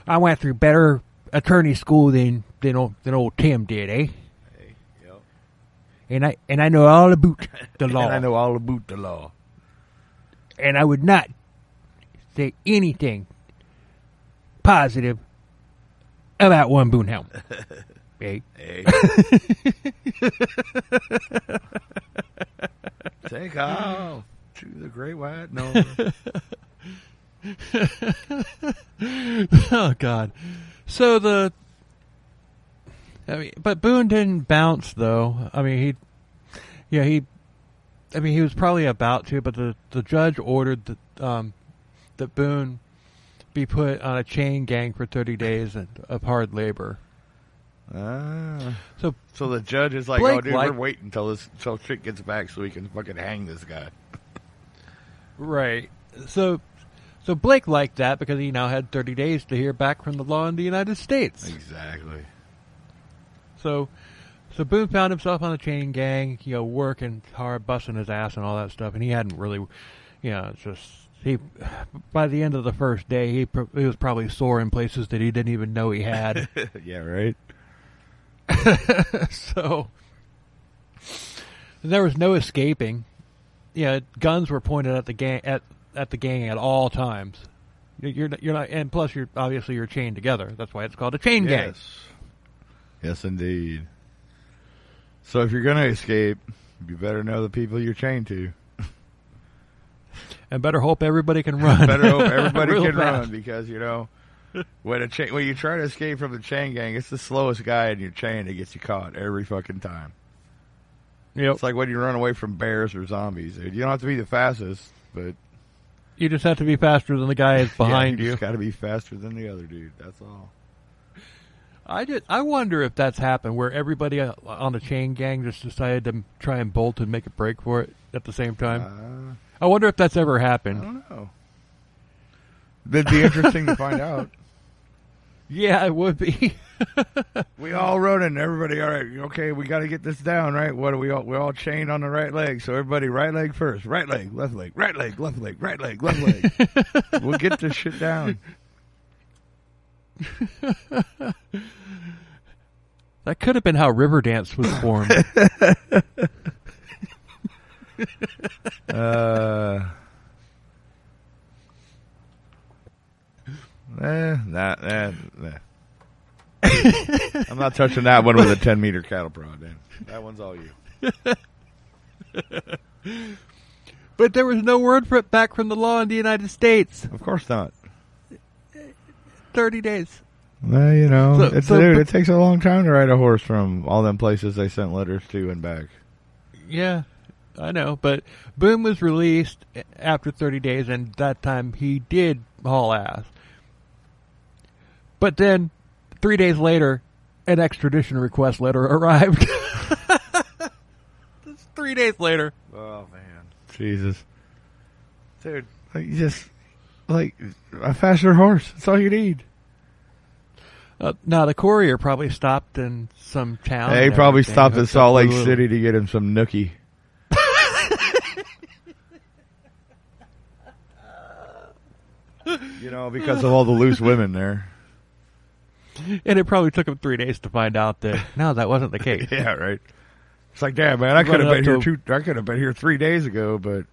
I went through better attorney school than old Tim did, eh? Hey, yep. And I know all about the law. And I know all about the law. And I would not say anything positive about one Boone Helm. Hey. Take off to the great white north. Oh God! So but Boone didn't bounce though. I mean, he was probably about to, but the judge ordered that Boone be put on a chain gang for 30 days of hard labor. So the judge is like, Blake, "Oh, dude, we're waiting until shit gets back so we can fucking hang this guy." Right. So Blake liked that because he now had 30 days to hear back from the law in the United States. Exactly. So Boone found himself on a chain gang, working hard, busting his ass and all that stuff, and he hadn't really, it's just by the end of the first day, he was probably sore in places that he didn't even know he had. Yeah, right. So there was no escaping. Yeah, guns were pointed at the gang at the gang at all times. You're not, and plus you're obviously chained together. That's why it's called a chain gang. Yes, indeed. So if you're gonna escape, you better know the people you're chained to. And better hope everybody can run. Better hope everybody can run, because when you try to escape from the chain gang, it's the slowest guy in your chain that gets you caught every fucking time. Yep. It's like when you run away from bears or zombies, dude. You don't have to be the fastest, but you just have to be faster than the guy behind you. You just got to be faster than the other dude. That's all. I wonder if that's happened, where everybody on the chain gang just decided to try and bolt and make a break for it at the same time. I wonder if that's ever happened. I don't know. That'd be interesting to find out. Yeah, it would be. We all running. Everybody, all right, okay, we got to get this down, right? What are we all? We're all chained on the right leg. So everybody, right leg first. Right leg, left leg, right leg, left leg, right leg, left leg. We'll get this shit down. That could have been how Riverdance was formed. Nah. I'm not touching that one with a 10-meter cattle prod, man. That one's all you. But there was no word for it back from the law in the United States. Of course not. 30 days. Well, it takes a long time to ride a horse from all them places they sent letters to and back. Yeah, I know. But Boone was released after 30 days, and that time he did haul ass. But then, 3 days later, an extradition request letter arrived. 3 days later. Oh, man. Jesus. Dude, a faster horse. That's all you need. Now, the courier probably stopped in some town. Yeah, he probably stopped at Salt Lake City to get him some nookie. Because of all the loose women there. And it probably took him 3 days to find out that that wasn't the case. Yeah, right. It's like, damn, man, I could have been here 3 days ago, but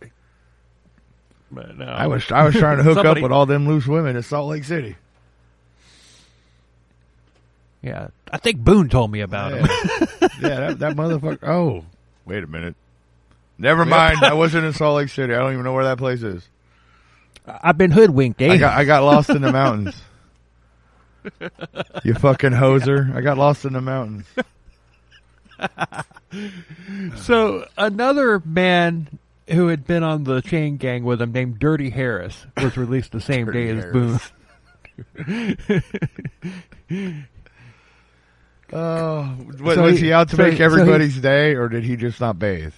no. I was trying to hook up with all them loose women in Salt Lake City. Yeah, I think Boone told me about him. Yeah, that motherfucker. Oh, wait a minute. Never mind. I wasn't in Salt Lake City. I don't even know where that place is. I've been hoodwinked, eh? I got lost in the mountains. You fucking hoser. I got lost in the mountains. So another man who had been on the chain gang with him, named Dirty Harris, was released the same day as Boone. Was he out to make everybody's day, or did he just not bathe?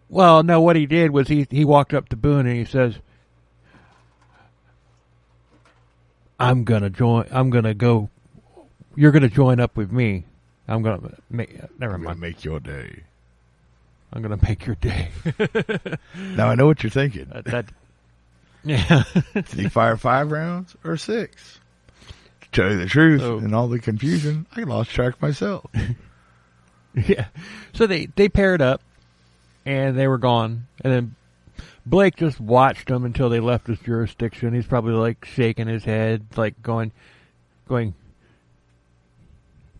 Well, no, what he did was he walked up to Boone and he says, I'm gonna go. You're gonna join up with me. I'm gonna make your day. I'm gonna make your day. Now I know what you're thinking. Yeah. Did he fire 5 rounds or 6? To tell you the truth, in all the confusion, I lost track myself. Yeah. So they paired up, and they were gone. And then Blake just watched them until they left his jurisdiction. He's probably like shaking his head, like going,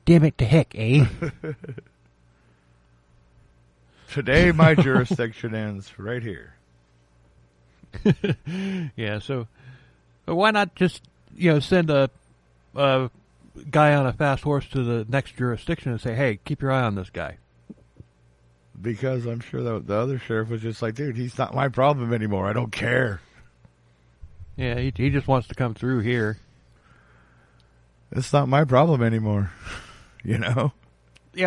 damn it to heck, eh? Today my jurisdiction ends right here. Yeah, so why not just, send a guy on a fast horse to the next jurisdiction and say, hey, keep your eye on this guy? Because I'm sure the other sheriff was just like, dude, he's not my problem anymore. I don't care. Yeah, he just wants to come through here. It's not my problem anymore. Yeah,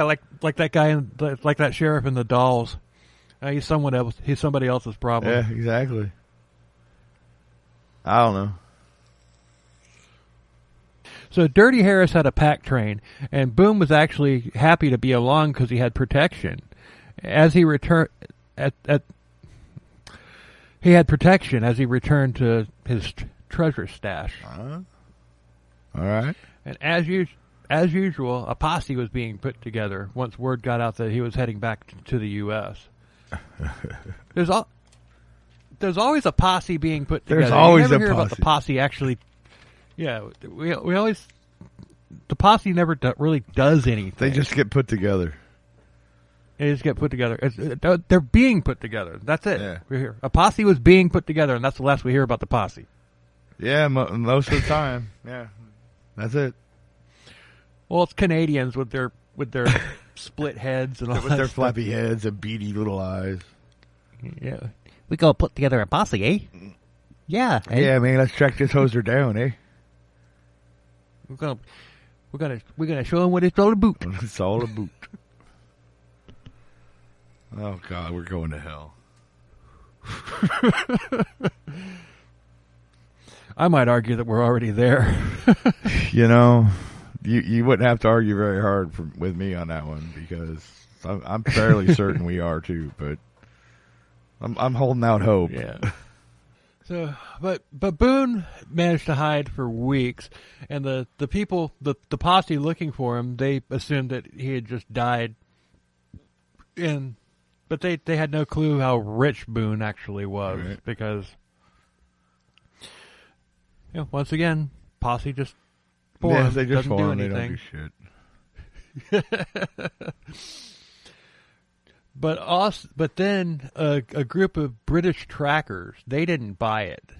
like that guy, like that sheriff in the Dolls. He's someone else. He's somebody else's problem. Yeah, exactly. I don't know. So Dirty Harris had a pack train, and Boone was actually happy to be along because he had protection. As he returned, he had protection as he returned to his treasure stash. All right. And as usual, a posse was being put together once word got out that he was heading back to the U.S. There's always a posse being put together. There's always you never a hear posse. about the posse actually. Yeah, we always. The posse never really does anything. They just get put together. They just get put together. They're being put together. That's it. Yeah. We're here. A posse was being put together, and that's the last we hear about the posse. Yeah, most of the time. Yeah, that's it. Well, it's Canadians with their split heads and all with that their stuff. flappy heads and beady little eyes. Yeah, we go put together a posse, eh? Yeah. Eh? Yeah, man. Let's track this hoser down, eh? We're gonna show him what it's all about. It's all a boot. Oh God, we're going to hell. I might argue that we're already there. You know, you wouldn't have to argue very hard with me on that one because I'm fairly certain we are too. But I'm holding out hope. Yeah. So, but Boone managed to hide for weeks, and the people, the posse looking for him, they assumed that he had just died. But they had no clue how rich Boone actually was, right. Because, once again, posse just formed. Yeah, they just doesn't form. do They anything. don't do shit. But then a group of British trackers, they didn't buy it.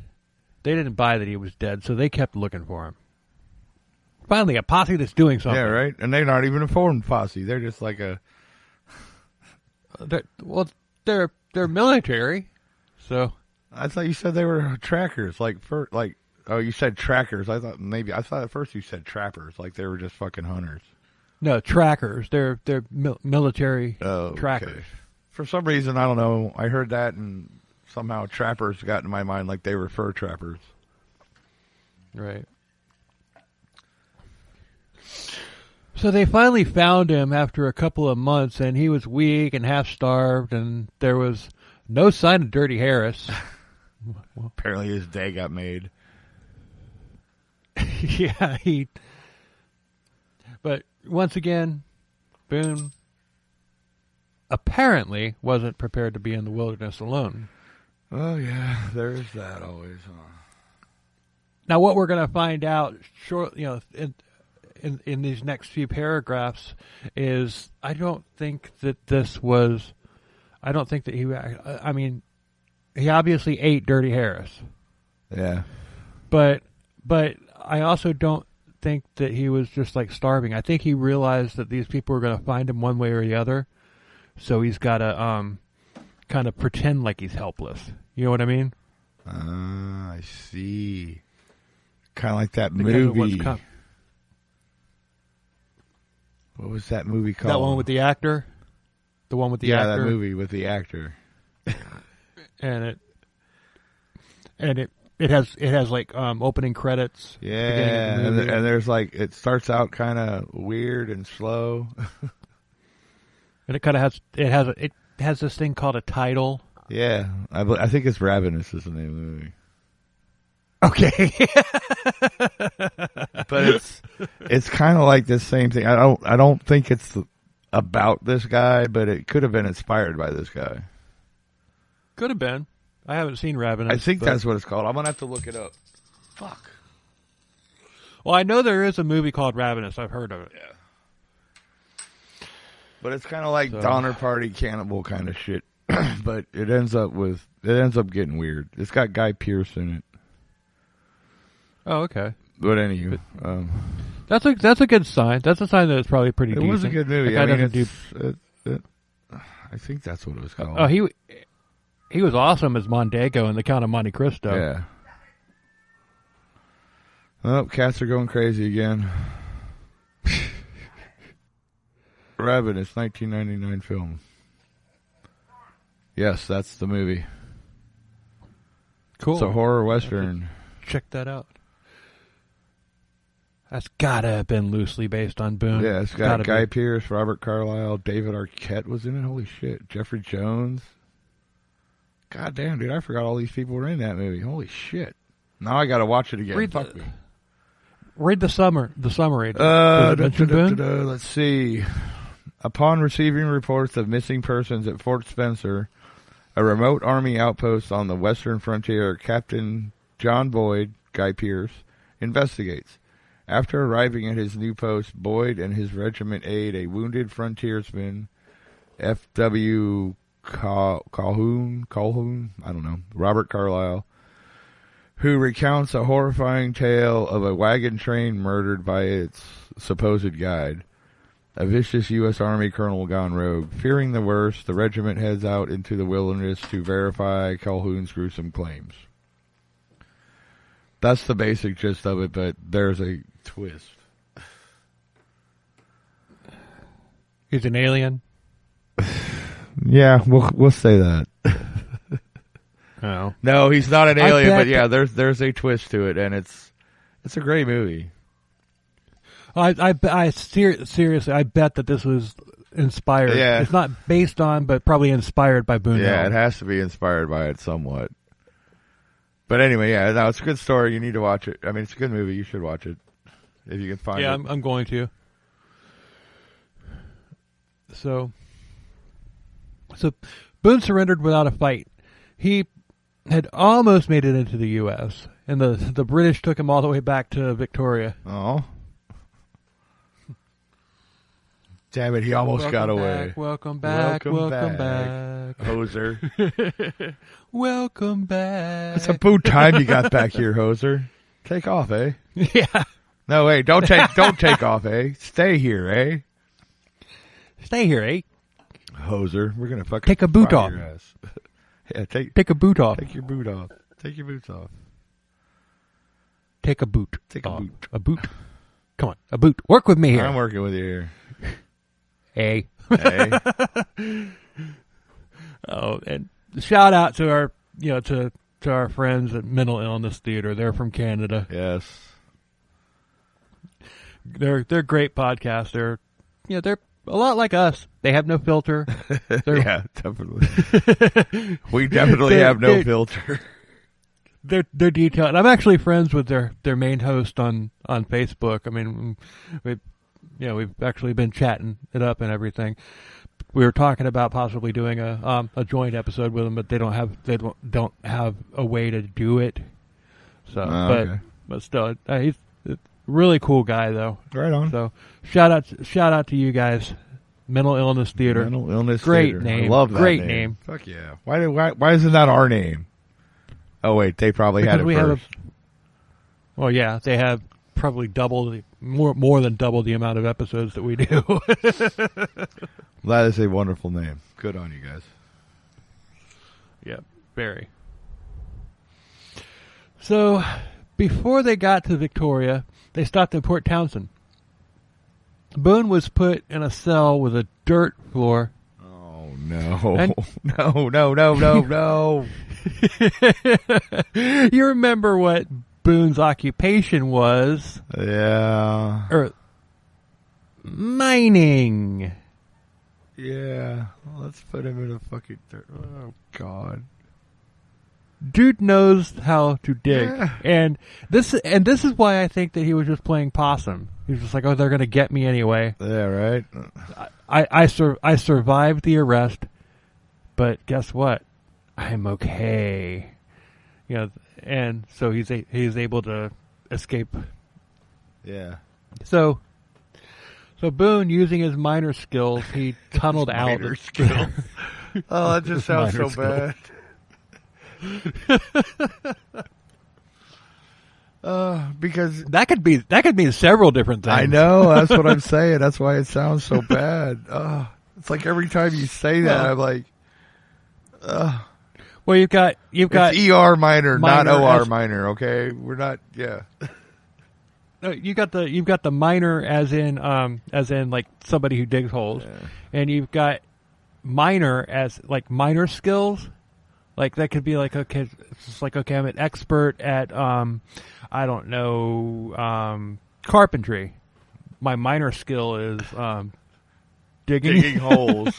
They didn't buy that he was dead, so they kept looking for him. Finally, a posse that's doing something. Yeah, right. And they're not even a formed posse. They're just like a. They're military, so. I thought you said they were trackers. Oh, you said trackers. I thought at first you said trappers, like they were just fucking hunters. No, trackers. They're military trackers. Okay. For some reason, I don't know. I heard that, and somehow trappers got in my mind like they were fur trappers. Right. So they finally found him after a couple of months, and he was weak and half-starved, and there was no sign of Dirty Harris. Apparently his day got made. Yeah, But once again, Boone apparently wasn't prepared to be in the wilderness alone. Oh, yeah, there's that always, huh? Now, what we're going to find out in these next few paragraphs is I don't think that he obviously ate Dirty Harris. Yeah. But I also don't think that he was just like starving. I think he realized that these people were going to find him one way or the other. So he's got to kind of pretend like he's helpless. You know what I mean? I see. Kind of like that Because movie. What was that movie called? That one with the actor? The one with the actor? Yeah, that movie with the actor. And it has like opening credits. Yeah, and there's like it starts out kind of weird and slow. And it has this thing called a title. Yeah, I think it's Ravenous is the name of the movie. Okay. But it's kind of like this same thing. I don't think it's about this guy, but it could have been inspired by this guy. Could have been. I haven't seen Ravenous. I think that's what it's called. I'm gonna have to look it up. Fuck. Well, I know there is a movie called Ravenous. I've heard of it. Yeah. But it's kind of like Donner Party Cannibal kind of shit. But it ends up getting weird. It's got Guy Pearce in it. Oh, okay. But anyway, that's a good sign. That's a sign that it's probably pretty decent. It was a good movie. I think that's what it was called. Oh, he was awesome as Mondego in The Count of Monte Cristo. Yeah. Oh, cats are going crazy again. Ravenous, 1999 film. Yes, that's the movie. Cool. It's a horror western. Check that out. That's gotta have been loosely based on Boone. Yeah, it's got Guy Pearce, Robert Carlyle, David Arquette was in it. Holy shit. Jeffrey Jones. God damn, dude, I forgot all these people were in that movie. Holy shit. Now I got to watch it again. Fuck me. Read the summary. Let's see. Upon receiving reports of missing persons at Fort Spencer, a remote Army outpost on the western frontier, Captain John Boyd, Guy Pearce, investigates. After arriving at his new post, Boyd and his regiment aid a wounded frontiersman, F.W. Calhoun, I don't know, Robert Carlyle, who recounts a horrifying tale of a wagon train murdered by its supposed guide. A vicious U.S. Army colonel gone rogue. Fearing the worst, the regiment heads out into the wilderness to verify Calhoun's gruesome claims. That's the basic gist of it, but there's a twist. He's an alien? Yeah, we'll say that. Oh. No, he's not an alien, but yeah, there's a twist to it, and it's a great movie. Seriously, I bet that this was inspired. Yeah. It's not based on, but probably inspired by Boone. Yeah, it has to be inspired by it somewhat. But anyway, yeah, no, it's a good story. You need to watch it. I mean, it's a good movie. You should watch it if you can find it. Yeah, I'm going to. So Boone surrendered without a fight. He had almost made it into the U.S., and the British took him all the way back to Victoria. Oh. Damn it, he almost got away. Welcome back. Hoser. Welcome back. It's about time you got back here, Hoser. Take off, eh? Yeah. No, wait, don't take off, eh? Stay here, eh? Stay here, eh? Hoser, we're gonna fucking take a boot off. Your ass. Yeah, take a boot off. Take your boot off. Take your boots off. Take a boot. Take a boot. A boot. Come on, a boot. Work with me here. I'm working with you here. Hey. Hey. Oh, and shout out to our, to our friends at Mental Illness Theater. They're from Canada. Yes. They're great podcasts. They're a lot like us. They have no filter. Yeah, definitely. We definitely have no filter. They're detailed. And I'm actually friends with their main host on Facebook. I mean, we've actually been chatting it up and everything. We were talking about possibly doing a joint episode with them, but they don't have a way to do it. So, okay. but still, he's a really cool guy though. Right on. So shout out to you guys. Mental Illness Theater. Mental Illness Great Theater. name. I love that Great name. Fuck yeah. Why isn't that our name? Oh wait, they probably because had it first. Well, yeah, they have probably more than double the amount of episodes that we do. That is a wonderful name. Good on you guys. Yeah, very. So, before they got to Victoria, they stopped in Port Townsend. Boone was put in a cell with a dirt floor. Oh, no. No. You remember what Boone's occupation was? Yeah. Mining. Yeah. Let's put him in a fucking dirt. Oh, God. Dude knows how to dig. Yeah. And this is why I think that he was just playing possum. He was just like, oh, they're going to get me anyway. Yeah, right. I survived the but guess what? I'm okay. And so he's able to escape. Yeah. So Boone, using his miner skills, he tunneled out. Miner skills. Oh, that just sounds so bad. Because that could mean several different things. I know, that's what I'm saying. That's why it sounds so bad. It's like every time you say that, I'm like, well, you've got it's ER minor, not OR minor. Okay, we're not. Yeah. No, you've got the miner as in like somebody who digs holes, yeah. And you've got miner as like miner skills. Like that could be like, okay, it's just like, okay, I'm an expert at I don't know, carpentry. My minor skill is digging holes.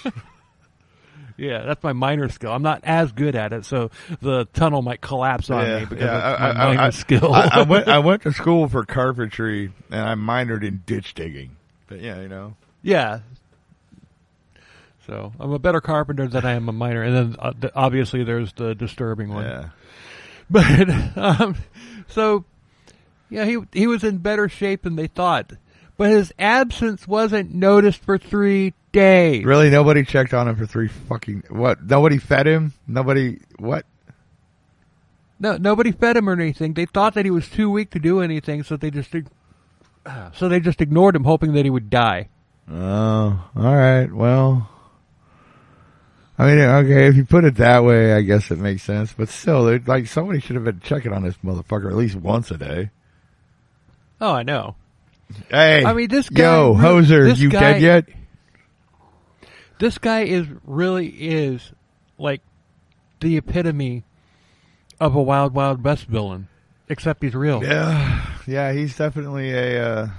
Yeah, that's my minor skill. I'm not as good at it, so the tunnel might collapse on me because of my minor skill. I went to school for carpentry, and I minored in ditch digging. But yeah, you know. Yeah. So I'm a better carpenter than I am a miner, and then obviously there's the disturbing one. Yeah. But so yeah, he was in better shape than they thought, but his absence wasn't noticed for 3 days. Really, nobody checked on him for 3 fucking what? Nobody fed him. Nobody what? No, nobody fed him or anything. They thought that he was too weak to do anything, so they just ignored him, hoping that he would die. Oh, all right. Well, I mean, okay, if you put it that way, I guess it makes sense. But still, like somebody should have been checking on this motherfucker at least once a day. Oh, I know. Hey, I mean, this guy. Yo, Hoser, you dead yet? This guy really is like the epitome of a Wild Wild West villain, except he's real. Yeah, he's definitely a.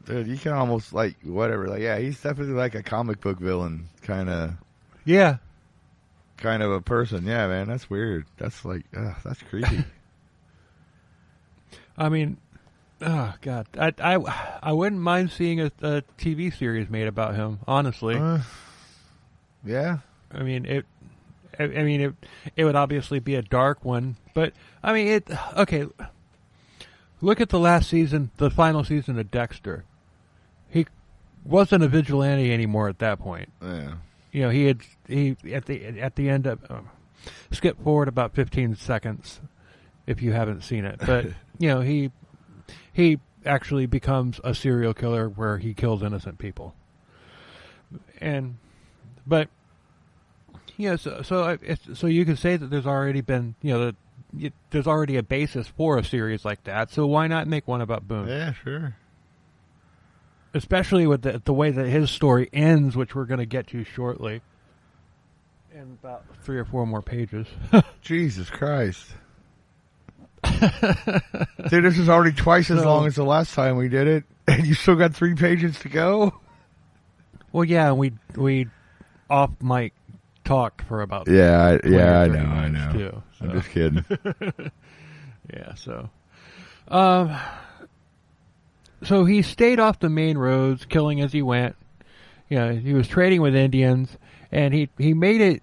Dude, you can almost like whatever. Like, yeah, he's definitely like a comic book villain kind of. Yeah. Kind of a person. Yeah, man, that's weird. That's like, that's creepy. I mean, oh God, I wouldn't mind seeing a TV series made about him. Honestly. Yeah. I mean it would obviously be a dark one, but I mean okay. Look at the last season, the final season of Dexter. He wasn't a vigilante anymore at that point. Yeah. You know, he at the end of skip forward about 15 seconds if you haven't seen it. But you know, he actually becomes a serial killer where he kills innocent people. But you know, so you could say that there's already been, you know, there's already a basis for a series like that. So why not make one about Boone? Yeah, sure. Especially with the way that his story ends, which we're going to get to shortly, in about 3 or 4 more pages. Jesus Christ. Dude, this is already twice as long as the last time we did it, and you still got 3 pages to go? Well, yeah, we off mic talked for about I know. Too, so. I'm just kidding. Yeah, so so he stayed off the main roads, killing as he went. You know, he was trading with Indians, and he made it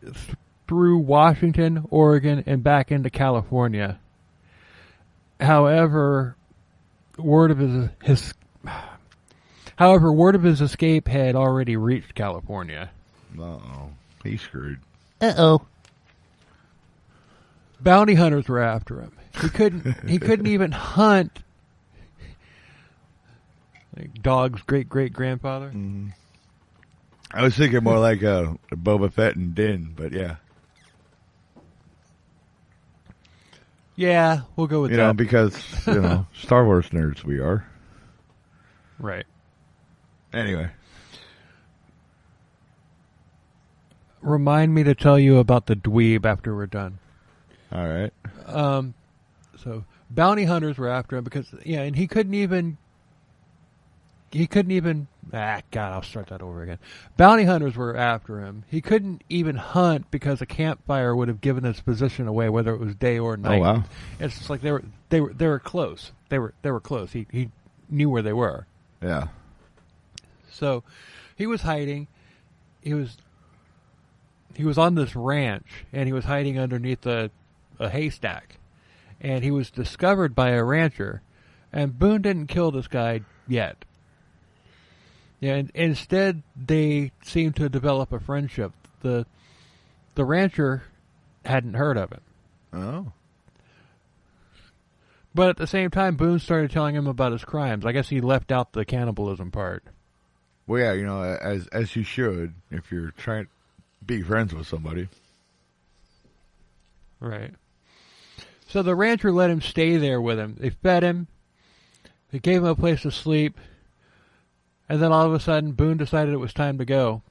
through Washington, Oregon, and back into California. However, word of his escape had already reached California. Uh-oh. He's screwed. Uh-oh. Bounty hunters were after him. He couldn't even hunt like Dog's great-great-grandfather. Mm-hmm. I was thinking more like Boba Fett and Din, but yeah. Yeah, we'll go with that. You know, because, you know, Star Wars nerds we are. Right. Anyway. Remind me to tell you about the dweeb after we're done. All right. So bounty hunters were after him because, yeah, and he couldn't even, God, I'll start that over again. Bounty hunters were after him. He couldn't even hunt because a campfire would have given his position away, whether it was day or night. Oh, wow. It's just like they were close. They were close. He knew where they were. Yeah. So he was hiding. He was on this ranch, and he was hiding underneath a haystack. And he was discovered by a rancher. And Boone didn't kill this guy yet. Yeah, and instead, they seemed to develop a friendship. The rancher hadn't heard of it. Oh. But at the same time, Boone started telling him about his crimes. I guess he left out the cannibalism part. Well, yeah, you know, as you should if you're trying to be friends with somebody. Right. So the rancher let him stay there with him. They fed him. They gave him a place to sleep. And then all of a sudden, Boone decided it was time to go.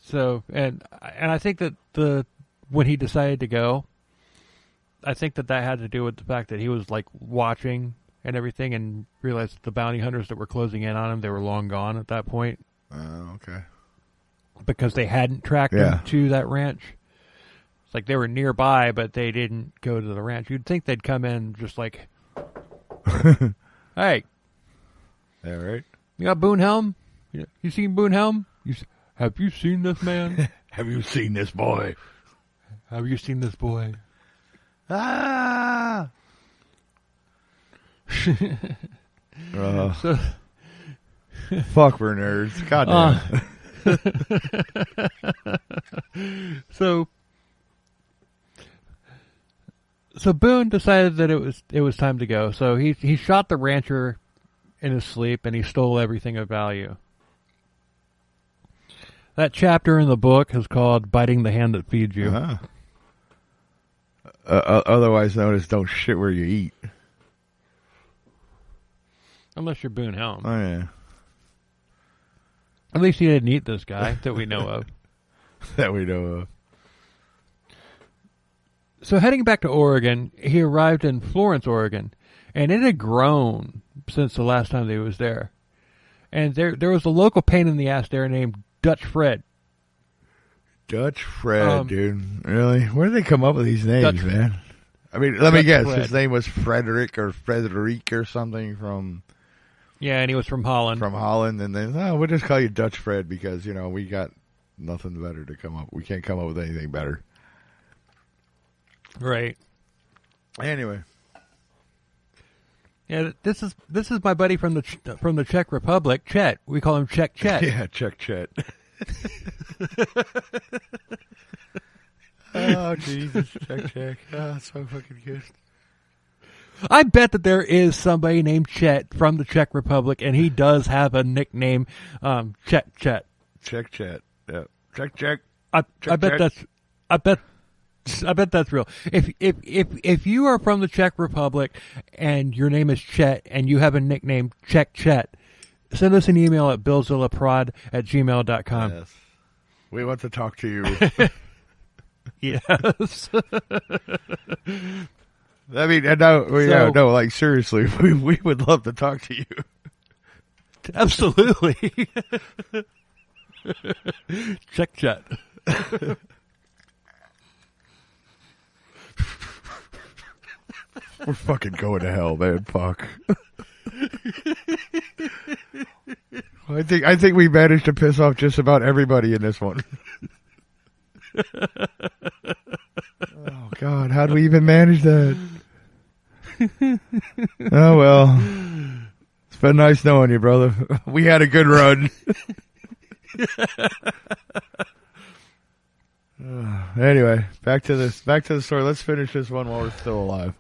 So, and I think that when he decided to go, I think that had to do with the fact that he was like watching and everything, and realized that the bounty hunters that were closing in on him, they were long gone at that point. Okay. because they hadn't tracked them to that ranch. It's like they were nearby, but they didn't go to the ranch. You'd think they'd come in just like, hey. Yeah, right. You got Boone Helm? You seen Boone Helm? Have you seen this man? Have you seen this boy? Have you seen this boy? Ah! So, fuck, we're nerds. Goddamn. So Boone decided that it was time to go. So he shot the rancher in his sleep, and he stole everything of value. That chapter in the book is called "Biting the Hand That Feeds You." Uh-huh. Otherwise known as "Don't shit where you eat." Unless you're Boone Helm. Oh yeah. At least he didn't eat this guy that we know of. That we know of. So heading back to Oregon, he arrived in Florence, Oregon, and it had grown since the last time that he was there. And there was a local pain in the ass there named Dutch Fred. Dutch Fred, dude. Really? Where did they come up with these names, man? I mean, let me guess. Fred. His name was Frederick or Frederic or something from... Yeah, and he was from Holland. From Holland, and then, we'll just call you Dutch Fred because, we got nothing better to come up. We can't come up with anything better. Right. Anyway. Yeah, this is my buddy from the Czech Republic, Chet. We call him Czech Chet. Yeah, Czech Chet. Oh, Jesus, Czech. Oh, that's so fucking good. I bet that there is somebody named Chet from the Czech Republic, and he does have a nickname, Chet. Czech Chet. Yeah. Czech. I bet that's real. If you are from the Czech Republic and your name is Chet and you have a nickname Czech Chet, send us an email at billzillaprod@gmail.com. Yes. We want to talk to you. Yes. I mean, no, like seriously, we would love to talk to you. Absolutely. Czech Chet. We're fucking going to hell, man. Fuck. I think we managed to piss off just about everybody in this one. Oh God, how do we even manage that? Oh well, it's been nice knowing you, brother. We had a good run. Anyway, back to the story. Let's finish this one while we're still alive.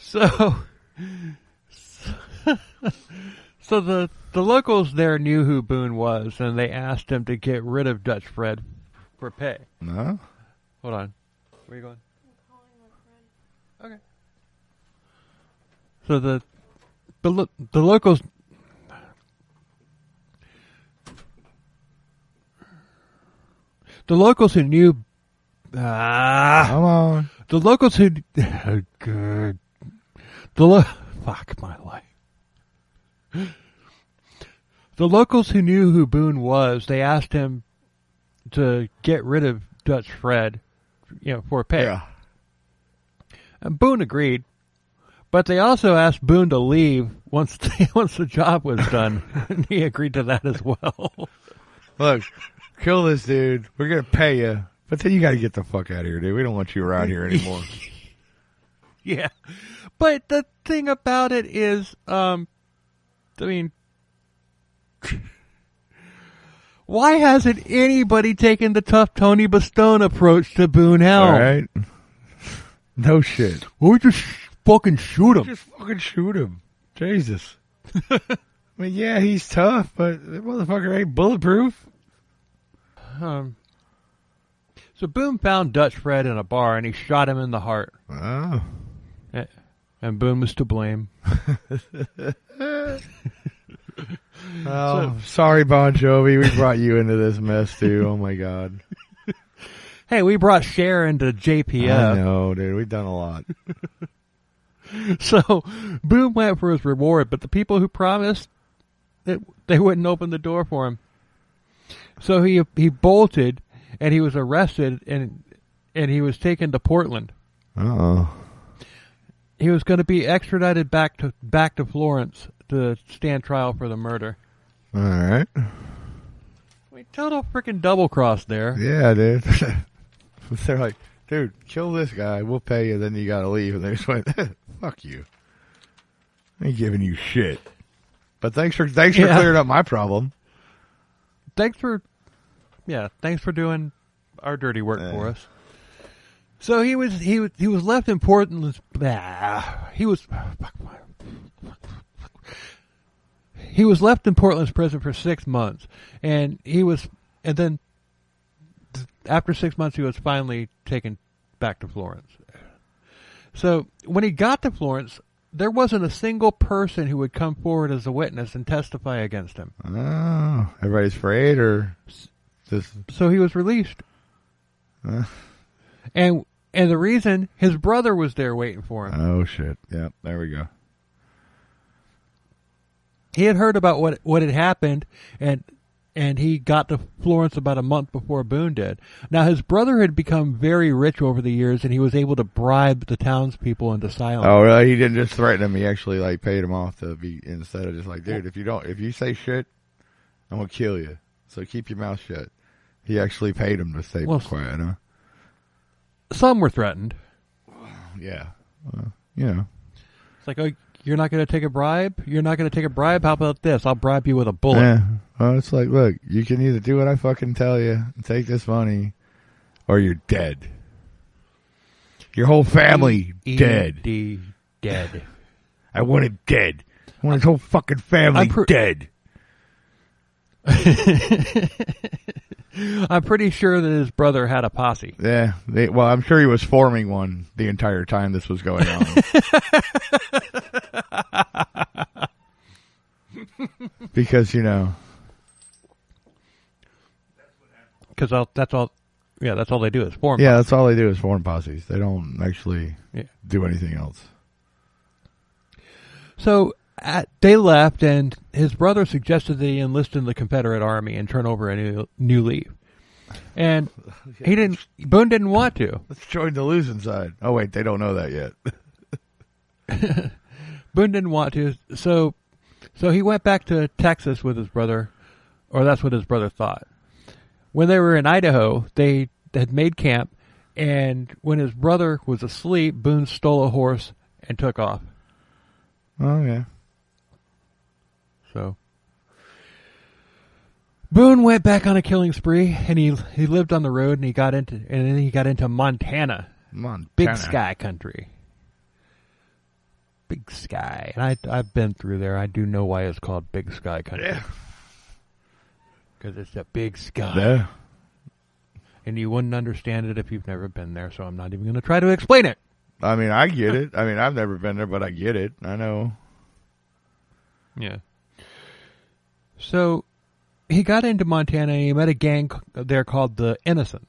So the locals there knew who Boone was, and they asked him to get rid of Dutch Fred for pay. No? Hold on. Where are you going? I'm calling Fred. Okay. So the locals... The locals who knew... Come on. The locals who... Good. Fuck my life. The locals who knew who Boone was, they asked him to get rid of Dutch Fred, for pay. Yeah. And Boone agreed, but they also asked Boone to leave once the job was done, and he agreed to that as well. Look, kill this dude. We're gonna pay you, but then you got to get the fuck out of here, dude. We don't want you around here anymore. Yeah, but the thing about it is, I mean, why hasn't anybody taken the tough Tony Bastone approach to Boone Helm? All right. No shit. Well, we just fucking shoot him. Just fucking shoot him. Jesus. I mean, yeah, he's tough, but that motherfucker ain't bulletproof. So Boone found Dutch Fred in a bar, and he shot him in the heart. Oh. And Boone was to blame. Oh, sorry, Bon Jovi. We brought you into this mess, too. Oh, my God. Hey, we brought Cher into JPF. I know, dude. We've done a lot. So, Boone went for his reward, but the people who promised, They wouldn't open the door for him. So he bolted, and he was arrested, and he was taken to Portland. Uh-oh. He was going to be extradited back to Florence to stand trial for the murder. All right. I mean, total freaking double cross there. Yeah, dude. They're like, dude, kill this guy. We'll pay you. Then you got to leave. And they just went, fuck you. I ain't giving you shit. But thanks for clearing up my problem. Thanks for doing our dirty work for us. So he was left in Portland. He was left in Portland's prison for 6 months, and then after 6 months he was finally taken back to Florence. So when he got to Florence, there wasn't a single person who would come forward as a witness and testify against him. Oh, everybody's afraid, or just... So he was released. And the reason, his brother was there waiting for him. Oh shit! Yep, there we go. He had heard about what had happened, and he got to Florence about a month before Boone did. Now, his brother had become very rich over the years, and he was able to bribe the townspeople into silence. Oh, really? He didn't just threaten him. He actually paid him off to be, instead of just like, dude, if you say shit, I'm gonna kill you. So keep your mouth shut. He actually paid him to stay quiet, huh? Some were threatened. Yeah. It's like, oh, you're not going to take a bribe? You're not going to take a bribe? How about this? I'll bribe you with a bullet. Yeah. Well, it's like, look, you can either do what I fucking tell you and take this money, or you're dead. Your whole family dead. Dead. I want it dead. I want his whole fucking family dead. I'm pretty sure that his brother had a posse. Yeah. Well, I'm sure he was forming one the entire time this was going on. Because, Because that's all they do is form. Yeah, that's all they do is form posses. They don't actually do anything else. So they left, and his brother suggested that he enlist in the Confederate Army and turn over a new leaf. And Boone didn't want to. Let's join the losing side. Oh, wait, they don't know that yet. Boone didn't want to, so he went back to Texas with his brother, or that's what his brother thought. When they were in Idaho, they had made camp, and when his brother was asleep, Boone stole a horse and took off. Oh, yeah. So Boone went back on a killing spree, and he lived on the road, and then he got into Montana. Big Sky country. Big Sky. And I've been through there. I do know why it's called Big Sky country. Yeah. Because it's a big sky. Yeah. And you wouldn't understand it if you've never been there, so I'm not even going to try to explain it. I mean, I get it. I mean, I've never been there, but I get it. I know. Yeah. So he got into Montana, and he met a gang there called the Innocents.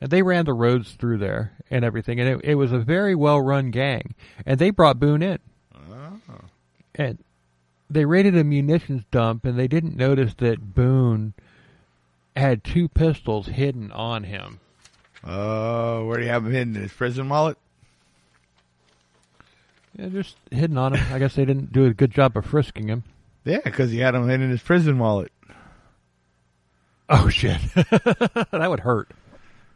And they ran the roads through there and everything. And it was a very well-run gang. And they brought Boone in. Oh. And they raided a munitions dump, and they didn't notice that Boone had 2 pistols hidden on him. Oh, where do you have them hidden? In his prison wallet? Yeah, just hidden on him. I guess they didn't do a good job of frisking him. Yeah, because he had them hidden in his prison wallet. Oh, shit. That would hurt.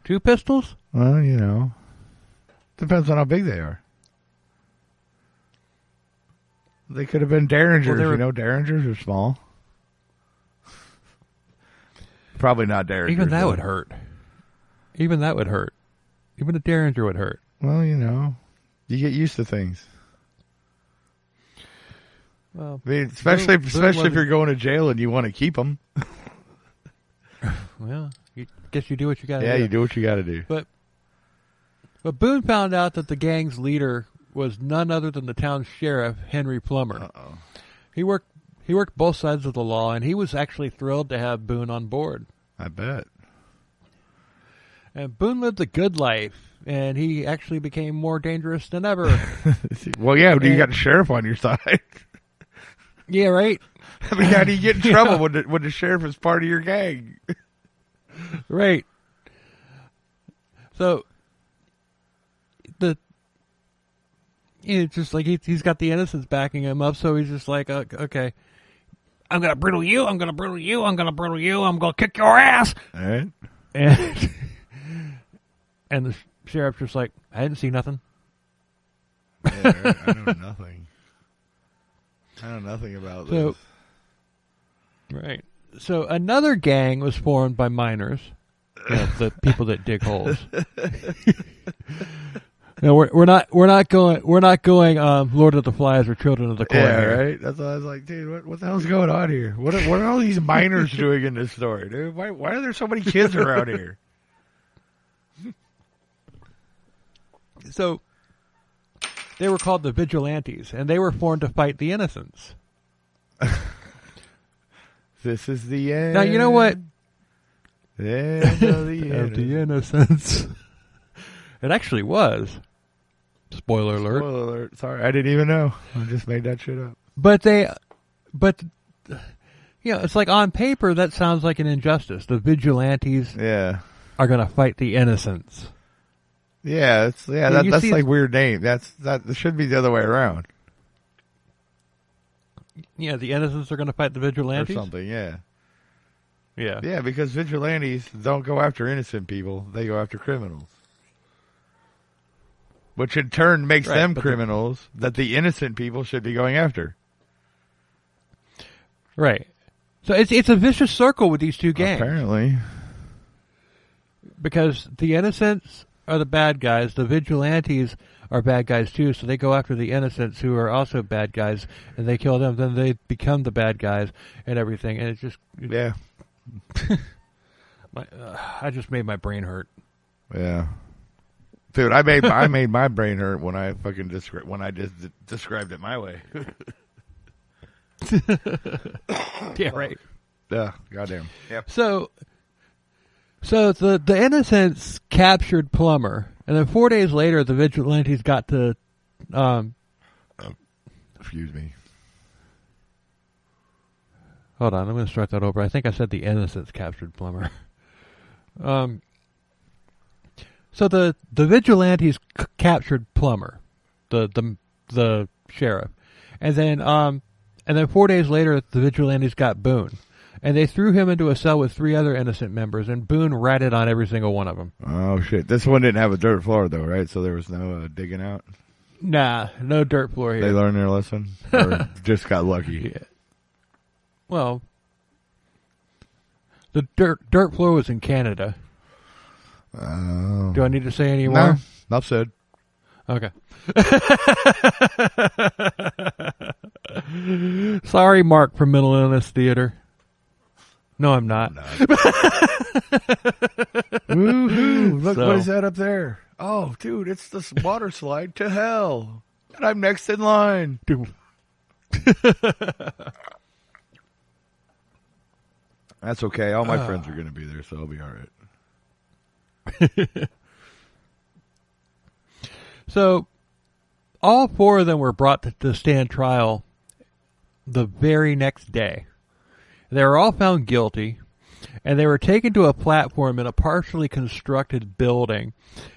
2 pistols? Well, depends on how big they are. They could have been Derringers. Well, Derringers are small. Probably not Derringers. Even that would hurt. Even that would hurt. Even a Derringer would hurt. Well, you get used to things. Well, I mean, especially if you're going to jail and you want to keep them. Well, guess you do what you got to do. Yeah, you do what you got to do. But Boone found out that the gang's leader was none other than the town's sheriff, Henry Plummer. Uh-oh. He worked both sides of the law, and he was actually thrilled to have Boone on board. I bet. And Boone lived a good life, and he actually became more dangerous than ever. Well, yeah, you got the sheriff on your side. Yeah, right? I mean, how do you get in trouble when the sheriff is part of your gang? Right. So it's just like he's got the innocents backing him up, so he's just like, okay, I'm gonna brittle you, I'm gonna brittle you, I'm gonna brittle you, I'm gonna kick your ass. All right. And the sheriff's just like, I didn't see nothing. Yeah, I know nothing. I know nothing about this. Right. So another gang was formed by miners, the people that dig holes. No, we're not going Lord of the Flies or Children of the Corn. Yeah, here. right. That's why I was like, dude, what the hell's going on here? What are all these miners doing in this story, dude? Why are there so many kids around here? So they were called the Vigilantes, and they were formed to fight the innocents. This is the end. Now you know what? The end of the innocents. It actually was. Spoiler alert. Spoiler alert. Sorry, I didn't even know. I just made that shit up. But it's like on paper that sounds like an injustice. The Vigilantes are going to fight the innocents. Yeah, that's like weird name. That should be the other way around. Yeah, the innocents are going to fight the Vigilantes? Or something, yeah. Yeah. Yeah, because Vigilantes don't go after innocent people. They go after criminals. Which in turn makes them criminals that the innocent people should be going after. Right. So it's a vicious circle with these two gangs. Apparently. Because the innocents are the bad guys, the Vigilantes are bad guys too, so they go after the innocents who are also bad guys, and they kill them, then they become the bad guys and everything, and it's just... Yeah. I just made my brain hurt. Yeah. Dude, I made my brain hurt when I fucking described it my way. Yeah, right. Yeah, goddamn. Yep. So the innocents captured Plummer, and then 4 days later, the Vigilantes got to... excuse me. Hold on, I'm going to start that over. I think I said the innocents captured Plummer. So the Vigilantes captured Plummer, the sheriff, and then 4 days later, the Vigilantes got Boone. And they threw him into a cell with 3 other innocent members, and Boone ratted on every single one of them. Oh, shit. This one didn't have a dirt floor, though, right? So there was no digging out? Nah, no dirt floor here. They learned their lesson? Or just got lucky? Yeah. Well, the dirt floor was in Canada. Oh. Do I need to say any more? No, enough said. Okay. Sorry, Mark from Mental Illness Theater. No, I'm not. Woohoo! Look, what is that up there? Oh, dude, it's this water slide to hell. And I'm next in line. That's okay. All my friends are going to be there, so I'll be all right. So, all 4 of them were brought to stand trial the very next day. They were all found guilty, and they were taken to a platform in a partially constructed building,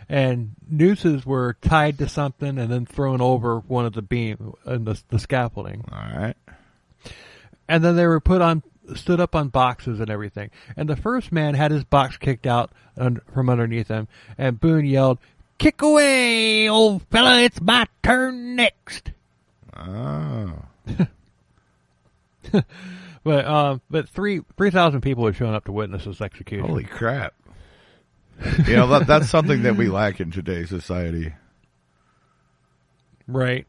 and nooses were tied to something and then thrown over one of the beam and the scaffolding. All right. And then they were stood up on boxes and everything. And the first man had his box kicked out from underneath him, and Boone yelled, "Kick away, old fella, it's my turn next." Oh. But 3,000 people had shown up to witness this execution. Holy crap. You know, that's something that we lack in today's society. Right.